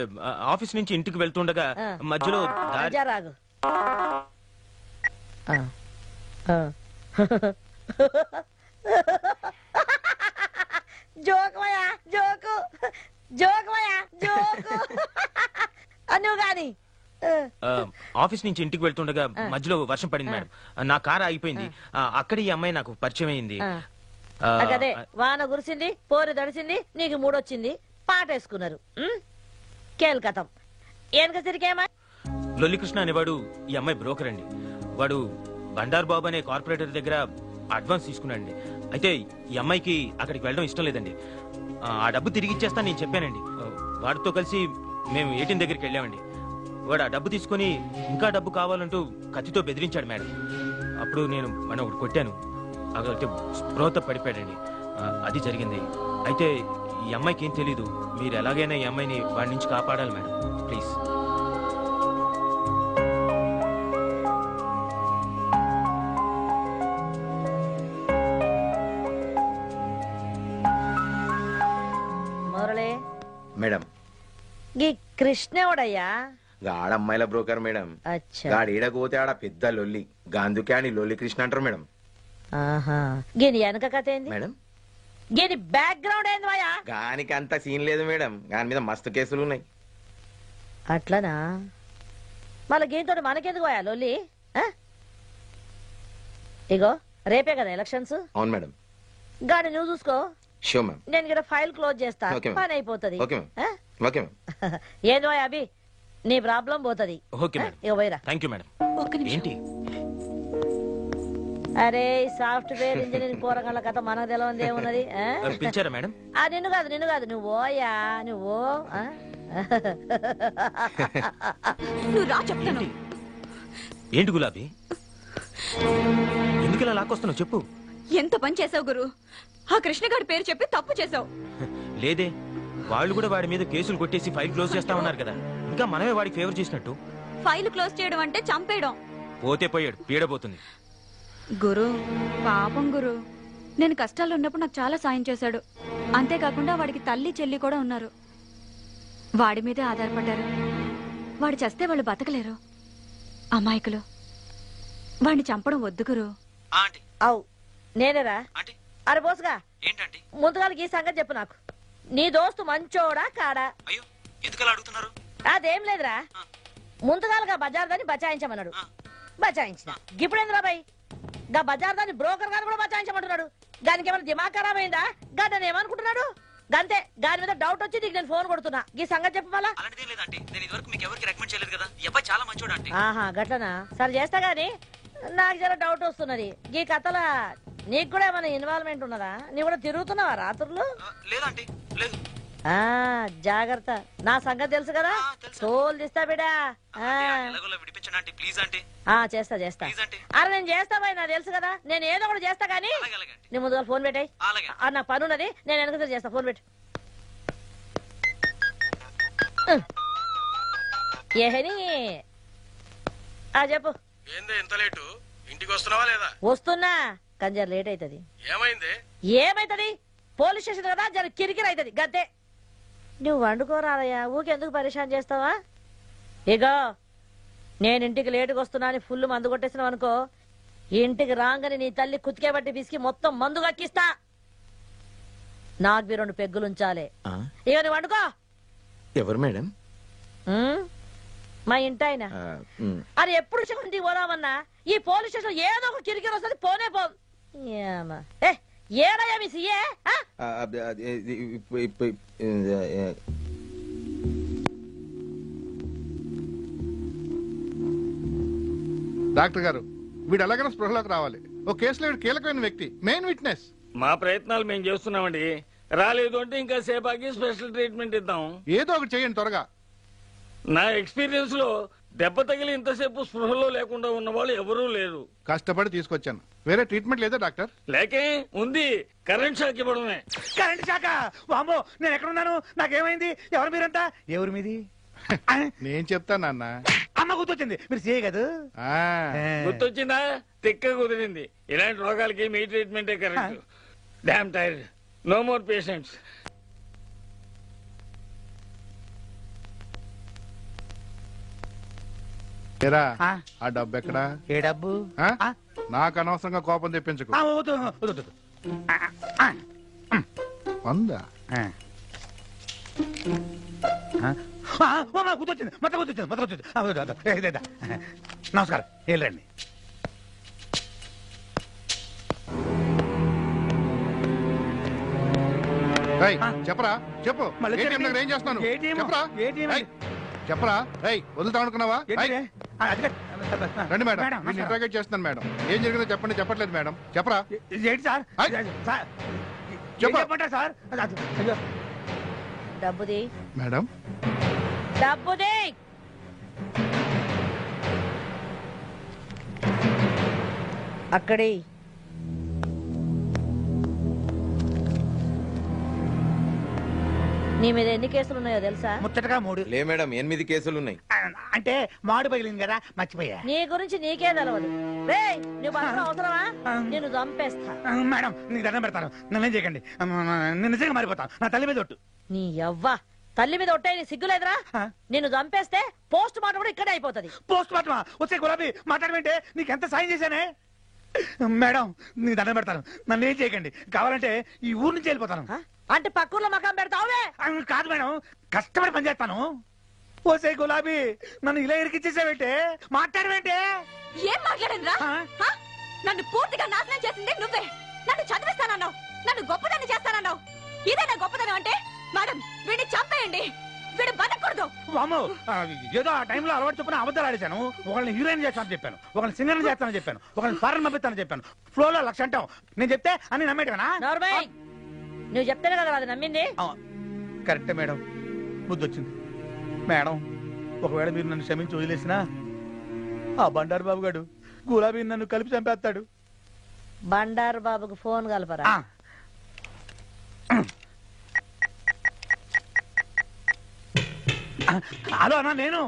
[SPEAKER 1] ఆఫీస్ నుంచి ఇంటికి వెళ్తుండగా మధ్యలో
[SPEAKER 11] రాగు. జోకమయ్యా జోకు. జోకమయ్యా జోకు. నువ్వు గాని
[SPEAKER 1] ఆఫీస్ నుంచి ఇంటికి వెళ్తుండగా మధ్యలో వర్షం పడింది మేడం. నా కారు ఆగిపోయింది. అక్కడ ఈ అమ్మాయి నాకు పరిచయం అయింది.
[SPEAKER 11] అదే వాన కురిసింది, పోరు దడిసింది, నీకు మూడొచ్చింది, పాట వేసుకున్నారు. కేల్కతం ఏనక తిరిగేమా?
[SPEAKER 1] లొల్లికృష్ణ అనేవాడు ఈ అమ్మాయి బ్రోకర్ అండి. వాడు బండారు బాబు అనే కార్పొరేటర్ దగ్గర అడ్వాన్స్ తీసుకున్నాడండి. అయితే ఈ అమ్మాయికి అక్కడికి వెళ్ళడం ఇష్టం లేదండి. ఆ డబ్బు తిరిగి ఇచ్చేస్తా నేను చెప్పానండి. వాడితో కలిసి మేము ఏటీఎం దగ్గరికి వెళ్ళామండి. వాడు ఆ డబ్బు తీసుకుని ఇంకా డబ్బు కావాలంటూ కత్తితో బెదిరించాడు మేడం. అప్పుడు నేను మనం ఒకటి కొట్టాను. అంటే స్పృహతో పడిపోయాడండి. అది జరిగింది. అయితే ఈ అమ్మాయికి ఏం తెలీదు. మీరు ఎలాగైనా ఈ అమ్మాయిని వాడి నుంచి కాపాడాలి మేడం, ప్లీజ్.
[SPEAKER 11] మురళి
[SPEAKER 16] మేడం
[SPEAKER 11] ఈ కృష్ణేవుడయ్యా
[SPEAKER 16] గాడమ్మాయిల బ్రోకర్ మేడం.
[SPEAKER 11] అచ్చా
[SPEAKER 16] గాడు ఈడకపోతే ఆడ పెద్ద లొల్లి, గాందుకే అని లొల్లి కృష్ణ అంటారు మేడం.
[SPEAKER 11] ఆహా గీని వెనక కథ ఏంది
[SPEAKER 16] మేడం
[SPEAKER 11] గీని బ్యాక్గ్రౌండ్ ఏంది మాయా?
[SPEAKER 16] గానికి అంత సీన్ లేదు మేడం, గాని మీద మస్తు కేసులు ఉన్నాయి.
[SPEAKER 11] అట్లనా? మళ్ళీ గీనితోటి మనకెందుకు పోయా లొల్లి? ఇగో రేపే కదా ఎలక్షన్స్.
[SPEAKER 16] అవును మేడం.
[SPEAKER 11] గాని నువ్వు చూసుకో,
[SPEAKER 16] షో మ్యామ్.
[SPEAKER 11] నేను ఇక్కడ ఫైల్ క్లోజ్ చేస్తా,
[SPEAKER 16] ఓకే మ్యామ్.
[SPEAKER 11] పని అయిపోతుంది.
[SPEAKER 16] Okay ma'am. Okay ma'am.
[SPEAKER 11] ఏంది పోయా అభి, నీ ప్రాబ్లం పోతుంది.
[SPEAKER 1] Okay madam.
[SPEAKER 11] ఇక పోయిరా.
[SPEAKER 1] Thank you madam. ఏంటి?
[SPEAKER 11] అరే సాఫ్ట్వేర్ ఇంజనీరింగ్ పోరగాళ్ళ కథ మనకు తెలవంది ఏమున్నది?
[SPEAKER 1] పిలిచారా మేడం?
[SPEAKER 11] నిన్ను కాదు నువ్వు పోయా నువ్వు.
[SPEAKER 4] నువ్వు రా చెప్తాను.
[SPEAKER 1] ఏంటి గులాబీ, ఎందుకు ఇలా లాక్కొస్తున్నావు చెప్పు.
[SPEAKER 4] ఎంత పని చేసావు గురు, ఆ కృష్ణగాడి పేరు చెప్పి తప్పు చేసావు.
[SPEAKER 1] లేదే, వాళ్ళు కూడా వాడి మీద కేసులు కొట్టేసి ఫైల్ క్లోజ్ చేస్తా ఉన్నారు కదా, ఇంకా మనమే వాడికి ఫేవర్ చేసినట్టు.
[SPEAKER 4] ఫైల్ క్లోజ్ చేయడం అంటే చంపేయడం.
[SPEAKER 1] పోతే పోయాడు, పీడబోతుంది.
[SPEAKER 4] గురు పాపం గురు, నేను కష్టాల్లో ఉన్నప్పుడు నాకు చాలా సాయం చేశాడు. అంతేకాకుండా వాడికి తల్లి చెల్లి కూడా ఉన్నారు. వాడి మీదే ఆధారపడ్డారు. వాడు చస్తే వాళ్ళు బతకలేరు. అమాయకులు. వాడిని చంపడం వద్దు గురు.
[SPEAKER 11] అవు నేనేరా? అరే బోసుగా, ముందుగా ఈ సంగతి చెప్పు నాకు. నీ దోస్తు మంచోడా కాడా?
[SPEAKER 1] ఎందుకలా అడుగుతున్నారు?
[SPEAKER 11] అదేం లేదురా, ముందుగాలుగా బజార్ దాన్ని బచాయించమన్నాడు, బచాయించిన. ఇప్పుడేంద్రా బాయ్, గా బజార్ దాన్ని బ్రోకర్ గారు కూడా బచాయించమంటున్నాడు. దానికి ఏమైనా దిమాగ్ ఖరాబ్ అయిందా? గాని ఏమనుకుంటున్నాడు? గంతే, దాని మీద డౌట్ వచ్చి నీకు నేను ఫోన్ కొడుతున్నా. ఈ సంగతి చెప్పు మళ్ళా. ఆహా గట్లనా? సరే చేస్తా గాని నాకు జర డౌట్ వస్తున్నది. ఈ కథల నీకు కూడా ఏమైనా ఇన్వాల్వ్మెంట్ ఉన్నదా? నీ కూడా తిరుగుతున్నావా రాత్రులు? జాగ్రత్త, నా సంగతి తెలుసు కదా, తోలు తీస్తా బిడా. చేస్తా చేస్తా. అరే నేను చేస్తా బాయ్, నాకు తెలుసు కదా, నేను ఏదో ఒకటి చేస్తా గానీ నీ ముందుగా ఫోన్ పెట్టాయి. నాకు పని ఉన్నది, నేను వెనక చేస్తా. ఫోన్ పెట్టు. ఏహని చెప్పు.
[SPEAKER 8] ఎంత లేటు? ఇంటికి వస్తున్నావా లేదా?
[SPEAKER 11] వస్తున్నా, కానీ జర లేట్ అవుతుంది. ఏమైతుంది? పోలీస్ స్టేషన్ కదా, జర కిరికిరి అవుతుంది గంతే. నువ్వు వండుకోరాదయ్యా, ఊకెందుకు పరిశాన్ చేస్తావా? ఇగో నేను ఇంటికి లేటుగా వస్తున్నా అని ఫుల్ మందు కొట్టేసినావు అనుకో, ఇంటికి రాగానే నీ తల్లి కుతికే బట్టి పిసికి మొత్తం మందు కక్కిస్తా. నాకు 2 పెగ్గులు ఉంచాలి. ఇక నువ్వు వండుకో.
[SPEAKER 16] ఎవరు మేడం?
[SPEAKER 11] మా ఇంటాయన. అది ఎప్పుడు ఇంటికి పోదామన్నా ఈ పోలీస్ స్టేషన్ ఏదో ఒక కిరికిరి వస్తుంది, పోనే పో. ఏడయ్యా మీ సీఏ?
[SPEAKER 14] డాక్టర్ గారు, వీడు ఎలాగైనా స్పృహలోకి రావాలి. ఓ కేసులో వీడు కీలకమైన వ్యక్తి, మెయిన్ విట్నెస్.
[SPEAKER 8] మా ప్రయత్నాలు మేము చేస్తున్నామండి. రాలేదు అంటే ఇంకా సేపాకి స్పెషల్ ట్రీట్మెంట్ ఇద్దాం.
[SPEAKER 14] ఏదో ఒకటి చేయండి త్వరగా.
[SPEAKER 8] నా ఎక్స్పీరియన్స్ లో దెబ్బ తగిలి ఇంతసేపు స్పృహలో లేకుండా ఉన్న వాళ్ళు ఎవరూ లేరు.
[SPEAKER 14] కష్టపడి తీసుకొచ్చాను. వేరే ట్రీట్మెంట్ లేదా డాక్టర్?
[SPEAKER 8] లేకే ఉంది, కరెంట్ షాక్ ఇవ్వడమే.
[SPEAKER 13] కరెంట్ షాకా? వామ్మో, నేను ఎక్కడున్నాను? నాకేమైంది? ఎవరు మీరంతా? ఎవరు మీది?
[SPEAKER 14] నేను చెప్తానన్న.
[SPEAKER 13] అమ్మ గుర్తొచ్చింది, మీరు సీఏ కదా?
[SPEAKER 8] గుర్తొచ్చిందా? తిక్క కుదిరింది. ఇలాంటి రోగాలకి మీ ట్రీట్మెంటే correct. Damn tired, no more patients.
[SPEAKER 14] ఆ డబ్బు ఎక్కడా?
[SPEAKER 13] ఏ డబ్బు?
[SPEAKER 14] నాకు అనవసరంగా కోపం తెప్పించకు. 100.
[SPEAKER 13] గుర్తొచ్చింది, మొత్తం గుర్తొచ్చింది. నమస్కారం, వెళ్ళండి.
[SPEAKER 14] చెప్పరా, చెప్పు. ఏం చేస్తున్నాను చెప్పరా, చెప్పరా. వదులుతా అనుకున్నావా? రండి మేడం, నేను ఇంట్రాగేట్ చేస్తున్నాను మేడం. ఏం జరిగిందో చెప్పండి. చెప్పట్లేదు మేడం, చెప్పరా.
[SPEAKER 13] ఏంటి సార్? చెప్పండి సార్.
[SPEAKER 11] డబ్బుది
[SPEAKER 14] మేడం,
[SPEAKER 11] డబ్బుది. అక్కడి నీ మీద ఎన్ని కేసులు ఉన్నాయో తెలుసా?
[SPEAKER 13] ముచ్చటగా 3.
[SPEAKER 16] లే మేడం 8 కేసులు ఉన్నాయి.
[SPEAKER 13] అంటే మాడు పగిలింది కదా, మర్చిపోయా.
[SPEAKER 11] నీ గురించి నీకే తెలవదు. రేయ్, నువ్వు బతకడం అవసరమా? నేను చంపేస్తా.
[SPEAKER 13] మేడం నీకు దండం పెడతాను, నన్నేం చేయకండి. నేను నిజంగా మారిపోతాను. నా తల్లి మీద ఒట్టు.
[SPEAKER 11] నీ యవ్వ తల్లి మీద ఒట్టే, నీ సిగ్గులేదురా? నిన్ను చంపేస్తే పోస్ట్ మార్టం కూడా ఇక్కడే అయిపోతుంది.
[SPEAKER 13] పోస్ట్ మార్టమా? వచ్చే గులాబీ మాట్లాడమంటే నీకెంత సాయం చేశానే. మేడం నీకు దండం పెడతాను, నన్ను ఏం చేయకండి. కావాలంటే ఈ ఊరు నుంచి వెళ్ళిపోతాను.
[SPEAKER 11] అంటే పక్కూర్లో మకాం పెడతావే?
[SPEAKER 13] కాదు మేడం, కష్టపడి పని చేస్తాను. ఓసే గులాబీ నన్ను ఇలా ఇరికిచ్చేసావేంటే, మాట్లాడవేంటే?
[SPEAKER 4] ఏం మాట్లాడండి రా? నన్ను పూర్తిగా నాశనం చేసింది నువ్వే. నన్ను చదివిస్తానన్నావు, నన్ను గొప్పదాన్ని చేస్తానన్నావు. ఇదేనా గొప్పదనం అంటే? మేడం వీడిని చంపేయండి, వీడు బతకూడదు.
[SPEAKER 13] వామ్మో, ఏదో ఆ టైంలో అలవాటు చొప్పున అబద్ధాలు ఆడేశాను. ఒకళ్ళని హీరోయిన్ చేస్తానని చెప్పాను, ఒకళ్ళని సింగర్ చేస్తానని చెప్పాను, ఒకళ్ళని ఫారెన్ పంపిస్తానని చెప్పాను. ఫ్లోలో 1,00,000 అంటావు. నేను చెప్తే అన్ని నమ్మేటవేనా?
[SPEAKER 11] నువ్వు చెప్తేనే కదా అది నమ్మింది.
[SPEAKER 13] కరెక్టే మేడం, బుద్ధి వచ్చింది. మేడం ఒకవేళ మీరు నన్ను క్షమించి వదిలేసినా ఆ బండారు బాబు గారు గులాబీ నన్ను కలిపి చంపేస్తాడు.
[SPEAKER 11] బండారు బాబుకు ఫోన్ కలపరా?
[SPEAKER 13] హలో అన్నా, నేను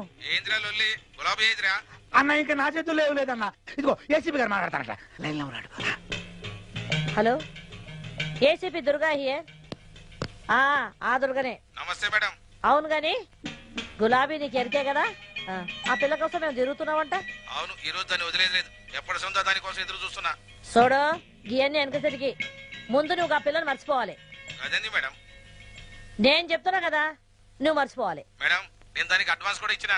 [SPEAKER 13] అన్న ఇంకా నా చేతుల్లో ఏం లేదన్నా. ఇదిగో ఏసీపీ గారు మాట్లాడతానట, లైన్లో ఉన్నాడు.
[SPEAKER 11] Hello, ACP Durga here. ఆ దుర్గనే.
[SPEAKER 1] నమస్తే మేడం.
[SPEAKER 11] అవును గాని గులాబీ నీకు ఎరికే కదా, ఆ పిల్ల కోసం మేము తిరుగుతున్నావంట.
[SPEAKER 1] అవును, ఈ రోజు దాన్ని వదిలేదు. ఎప్పటి సొంత దాని కోసం ఎదురు చూస్తున్నా.
[SPEAKER 11] చూడు గియన్ని వెనకసరికి ముందు నువ్వు ఆ పిల్లని మర్చిపోవాలి.
[SPEAKER 1] అదేంది మేడం?
[SPEAKER 11] నేను చెప్తున్నా కదా, నువ్వు మర్చిపోవాలి.
[SPEAKER 1] మేడం నేను దానికి అడ్వాన్స్ కూడా ఇచ్చిన.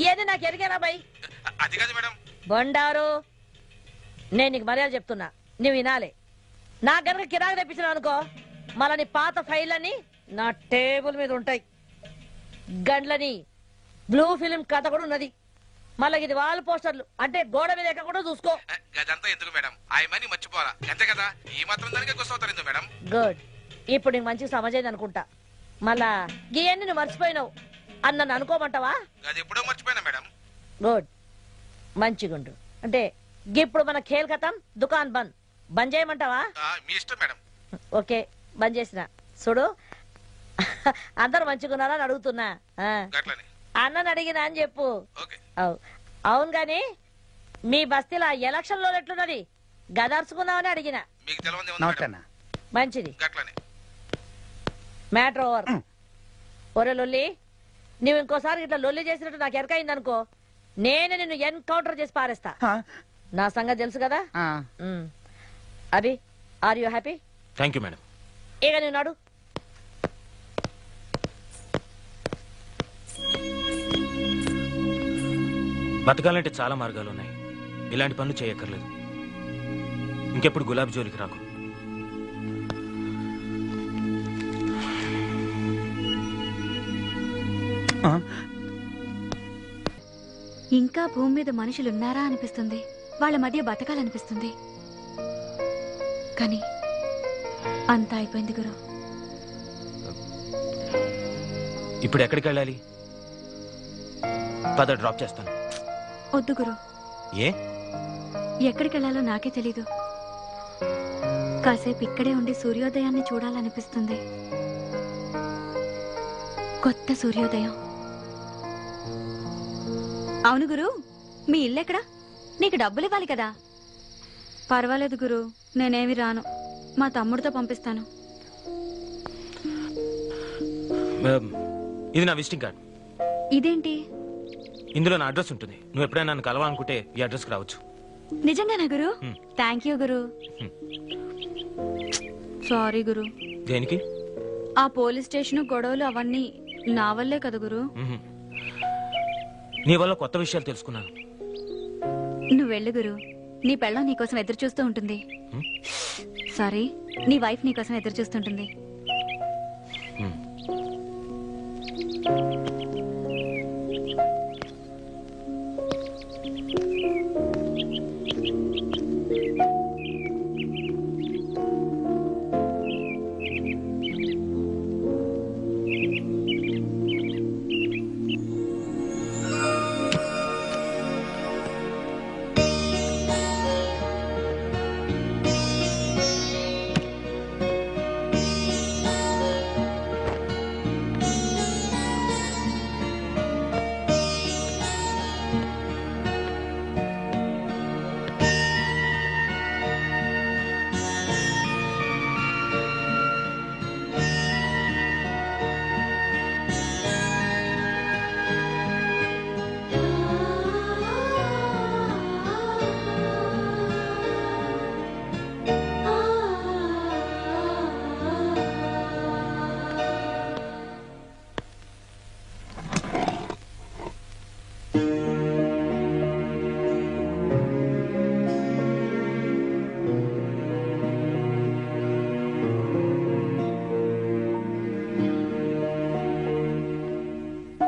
[SPEAKER 11] ఇవన్నీ నాకు ఎరికేనా బై?
[SPEAKER 1] అది కాదు మేడం.
[SPEAKER 11] బండారు, నేను నీకు మర్యాద చెప్తున్నా, నువ్వు వినాలి. నా గనక కిరాకు తెప్పించిన అనుకో, మళ్ళీ నీ పాత ఫైళ్ళని నా టేబుల్ మీద ఉంటాయి. గండ్లని బ్లూ ఫిలిం కథ కూడా ఉన్నది. మళ్ళీ ఇది వాల్ పోస్టర్లు అంటే గోడ మీద ఎక్క కూడా చూసుకో.
[SPEAKER 1] అదంతా ఎందుకు మేడం? ఆ మనీ మర్చిపోవాలా అంతే కదా? ఈ మాత్రం దానికే గుర్తవుతారు ఎందుకు మేడం?
[SPEAKER 11] గుడ్, ఇప్పుడు నీకు మంచిగా సమజైంది అనుకుంటా. మళ్ళా గీయన్ని నువ్వు మర్చిపోయినావు అని నన్ను అనుకోమంటావా?
[SPEAKER 1] అది ఎప్పుడో మర్చిపోయినా మేడం.
[SPEAKER 11] గుడ్, మంచిగుండు. అంటే ఇప్పుడు మన ఖేల్ ఖతం, దుకాన్ బంద్ చేయమంటావా?
[SPEAKER 1] మీ ఇష్టం మేడం.
[SPEAKER 11] ఓకే, బంద్ చేసిన. చూడు అందరు మంచిగున్నారా అని అడుగుతున్నా. అన్నని అడిగినా అని చెప్పు. అవును గాని మీ బస్తీలో ఎలక్షన్ లో ఎట్లున్నది? గదర్చుకుందామని అడిగిన. మంచిది, మ్యాటర్ ఓవర్. ఒరే లొల్లి, నువ్వు ఇంకోసారి ఇట్లా లొల్లి చేసినట్టు నాకు ఎరకైంది అనుకో, నేనే నిన్ను ఎన్కౌంటర్ చేసి పారేస్తా. నా సంగతి తెలుసు కదా. Abhi, are you happy?
[SPEAKER 1] Thank you madam.
[SPEAKER 11] ఇక నువ్వు నాడు.
[SPEAKER 1] బతకాలంటే చాలా మార్గాలు ఉన్నాయి. ఇలాంటి పనులు చేయక్కర్లేదు. ఇంకెప్పుడు గులాబీ జోలికి రాకు.
[SPEAKER 4] ఇంకా భూమి మీద మనుషులున్నారా అనిపిస్తుంది, వాళ్ళ మధ్య బతకాలనిపిస్తుంది. కానీ అంతా అయిపోయింది గురు.
[SPEAKER 1] ఇప్పుడు ఎక్కడికి వెళ్ళాలి? పద, డ్రాప్ చేస్తాను.
[SPEAKER 4] వద్దు గురు.
[SPEAKER 1] ఏ?
[SPEAKER 4] ఎక్కడికి వెళ్ళాలో నాకే తెలీదు. కాసేపు ఇక్కడే ఉండి సూర్యోదయాన్ని చూడాలనిపిస్తుంది. కొత్త సూర్యోదయం. అవును గురు, మీ ఇల్లెక్కడా? నీకు డబ్బులు ఇవ్వాలి కదా. పర్వాలేదు గురు, నేనేమి రాను, మా తమ్ముడితో పంపిస్తాను.
[SPEAKER 1] ఇది నా విజిటింగ్ కార్డ్.
[SPEAKER 4] ఇదేంటి?
[SPEAKER 1] ఇందులో నా అడ్రస్ ఉంటుంది. నువ్వు ఎప్పుడైనా నన్ను కలవాలనుకుంటే ఈ అడ్రస్కి రావచ్చు.
[SPEAKER 4] నిజంగానా గురు? థ్యాంక్ యూ గురు. సారీ గురు.
[SPEAKER 1] దేనికి?
[SPEAKER 4] ఆ పోలీస్ స్టేషన్ గొడవలు అవన్నీ నా వల్లే కదా గురు.
[SPEAKER 1] నీ వల్ల కొత్త విషయాలు తెలుసుకున్నాను.
[SPEAKER 4] నువ్వు వెళ్ళు గురు, నీ పెళ్ళం నీకోసం ఎదురు చూస్తూ ఉంటుంది. సారీ, నీ వైఫ్ నీకోసం ఎదురు చూస్తుంటుంది.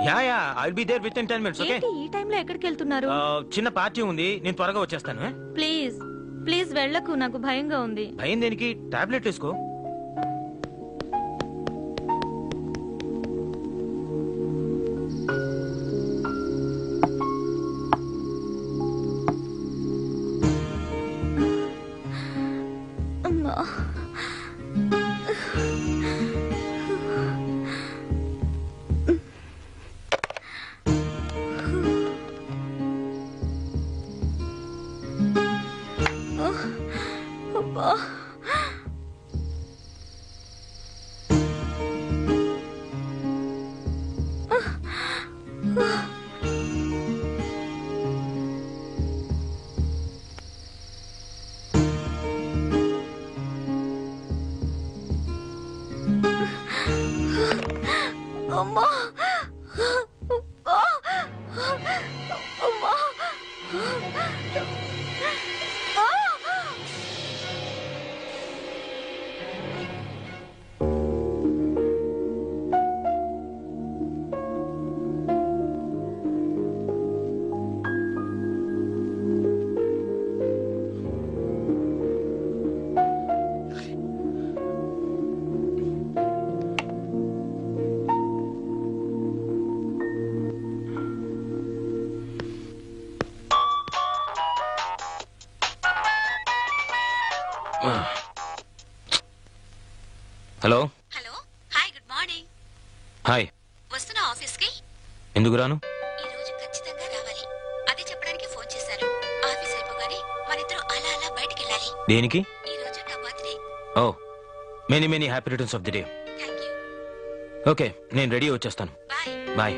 [SPEAKER 1] Yeah yeah I will be there within 10 minutes. Okay.
[SPEAKER 3] ఏంటి ఈ టైంలో ఎక్కడికి వెళ్తున్నారు?
[SPEAKER 1] చిన్న పార్టీ ఉంది, నేను త్వరగా వచ్చేస్తాను.
[SPEAKER 3] ప్లీజ్ ప్లీజ్ వెళ్ళకు, నాకు భయంగా ఉంది.
[SPEAKER 1] భయం దేనికి? టాబ్లెట్ వేసుకో. Hello.
[SPEAKER 4] Hello, hi, good morning.
[SPEAKER 1] Hi.
[SPEAKER 4] వస్తున్నా ఆఫీస్కి?
[SPEAKER 1] ఎందుకు రాను?
[SPEAKER 4] ఈ రోజు ఖచ్చితంగా రావాలి, అదే చెప్పడానికి ఫోన్ చేశాను. ఆఫీస్ అయిపోగానే మనిద్దరం అలా అలా బయటికి వెళ్ళాలి.
[SPEAKER 1] దేనికి?
[SPEAKER 4] ఈ రోజు నా birthday.
[SPEAKER 1] Oh, many many happy returns of the day.
[SPEAKER 4] Thank you.
[SPEAKER 1] Okay, నేను రెడీ వచ్చేస్తాను.
[SPEAKER 4] బాయ్.
[SPEAKER 1] బాయ్.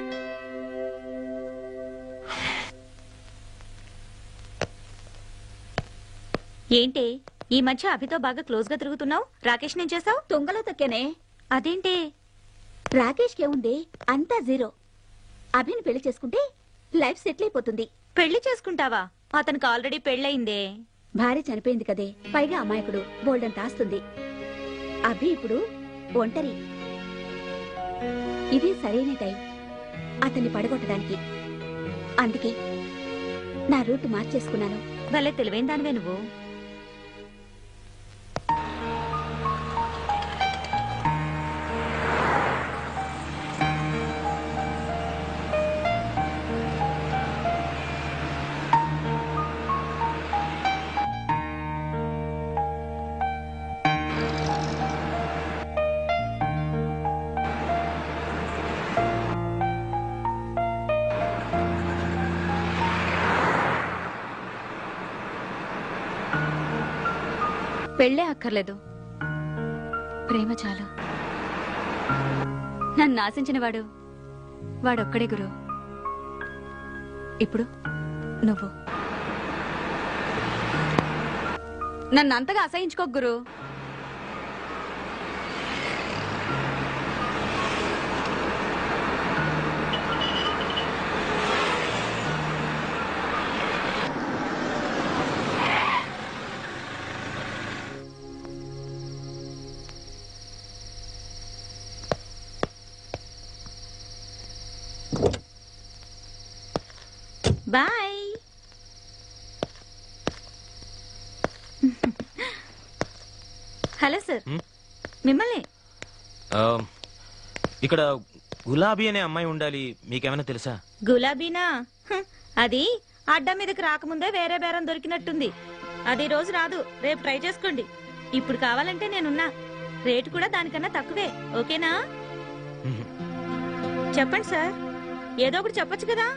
[SPEAKER 3] ఏంటి ఈ మధ్య అభితో బాగా క్లోజ్ గా తిరుగుతున్నావు? రాకేష్ నేను చేసావు?
[SPEAKER 4] తొంగలో తొక్కేనే.
[SPEAKER 3] అదేంటి?
[SPEAKER 4] రాకేష్ కే ఉంది, అంతా జీరో. అభిని పెళ్లి చేసుకుంటే లైఫ్ సెటిల్ అయిపోతుంది.
[SPEAKER 3] పెళ్లి చేసుకుంటావా? అతనికి ఆల్రెడీ పెళ్ళయిందే.
[SPEAKER 4] భార్య చనిపోయింది కదే, పైగా అమాయకుడు, బోల్డంత ఆస్తుంది. అభి ఇప్పుడు ఒంటరి. ఇది సరైన టైం అతన్ని పడగొట్టడానికి. అందుకే నా రూట్ మార్చేసుకున్నాను.
[SPEAKER 3] భలే తెలివైన దానివే నువ్వు.
[SPEAKER 4] పెళ్ళే అక్కర్లేదు, ప్రేమ చాలు. నన్ను ఆశించిన వాడొక్కడే గురు. ఇప్పుడు నువ్వు నన్ను అంతగా అసహించుకోకు గురు.
[SPEAKER 3] బాయ్. హలో సార్, మిమ్మల్ని.
[SPEAKER 1] ఇక్కడ గులాబీ అనే అమ్మాయి ఉండాలి, మీకేమైనా తెలుసా?
[SPEAKER 3] గులాబీనా? అది అడ్డా మీదకి రాకముందే వేరే బేరం దొరికినట్టుంది. అది రోజు రాదు, రేపు ట్రై చేసుకోండి. ఇప్పుడు కావాలంటే నేనున్నా, రేటు కూడా దానికన్నా తక్కువే. ఓకేనా? చెప్పండి సార్, ఏదో ఒకటి చెప్పొచ్చు కదా.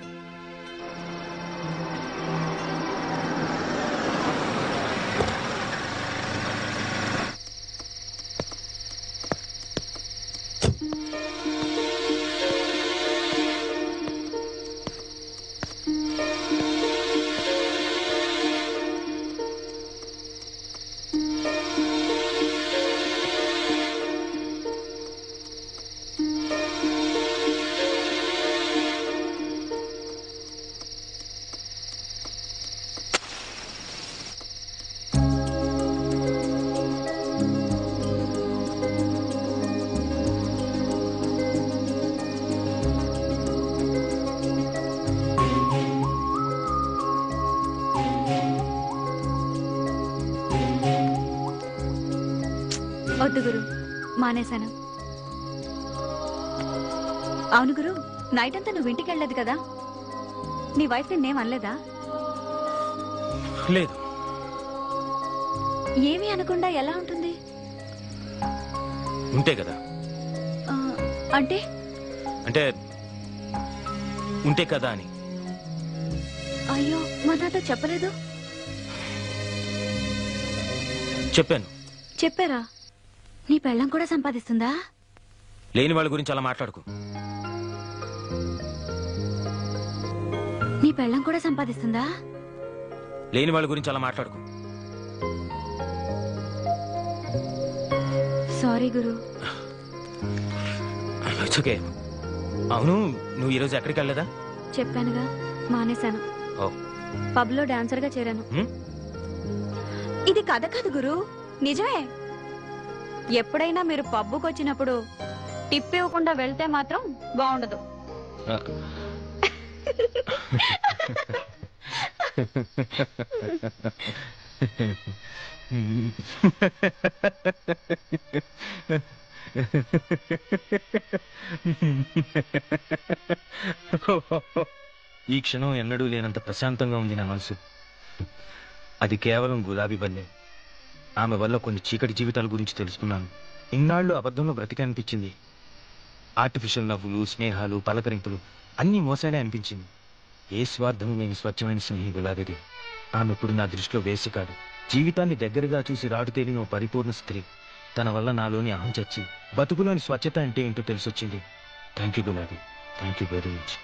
[SPEAKER 4] వద్దు గురు, మానేశాను. అవును గురు, నైట్ అంతా నువ్వు ఇంటికి వెళ్ళలేదు కదా? నీ వైఫ్ నిన్నేం అనలేదా?
[SPEAKER 1] లేదు.
[SPEAKER 4] ఏమీ అనకుండా ఎలా ఉంటుంది?
[SPEAKER 1] ఉంటే కదా.
[SPEAKER 4] ఆ, అంటే
[SPEAKER 1] అంటే ఉంటే కదా అని.
[SPEAKER 4] అయ్యో, మరి నాతో చెప్పలేదు.
[SPEAKER 1] చెప్పాను.
[SPEAKER 4] చెప్పారా? నీ పెళ్ళం కూడా సంపాదిస్తుందా?
[SPEAKER 1] లేని వాళ్ళ గురించి అలా మాట్లాడుకో.
[SPEAKER 4] నీ పెళ్ళం కూడా సంపాదిస్తుందా?
[SPEAKER 1] లేని వాళ్ళ గురించి అలా మాట్లాడుకో.
[SPEAKER 4] Sorry Guru.
[SPEAKER 1] It's okay. అవును, నువ్వు ఈరోజు ఎక్కడికి వెళ్ళలేదా?
[SPEAKER 4] చెప్పానుగా, మానేశాను.
[SPEAKER 1] ఓ.
[SPEAKER 4] పబ్ లో డాన్సర్ గా చేరాను. ఇది కథ కాదు గురు, నిజమే. ఎప్పుడైనా మీరు పబ్బుకి వచ్చినప్పుడు టిప్ ఇవ్వకుండా వెళ్తే మాత్రం బాగుండదు.
[SPEAKER 1] ఈ క్షణం ఎన్నడూ లేనంత ప్రశాంతంగా ఉంది నా మనసు. అది కేవలం గులాబీ వల్లే. ఆమె వల్ల కొన్ని చీకటి జీవితాల గురించి తెలుసుకున్నాను. ఇన్నాళ్ళు అబద్ధంలో బ్రతికనిపించింది. ఆర్టిఫిషియల్ నవ్వులు, స్నేహాలు, పలకరింపులు అన్నీ మోసాలే అనిపించింది. ఏ స్వార్థం లేని స్వచ్ఛమైన స్నేహి గులాబీది. ఆమె ఇప్పుడు నా దృష్టిలో వేసి కాదు, జీవితాన్ని దగ్గరగా చూసి రాడు తేలిన ఓ పరిపూర్ణ స్త్రీ. తన వల్ల నాలోని అహం చచ్చి బతుకులోని స్వచ్ఛత అంటే ఏంటో తెలిసొచ్చింది. థ్యాంక్ యూ గులాబీ, థ్యాంక్ యూ వెరీ మచ్.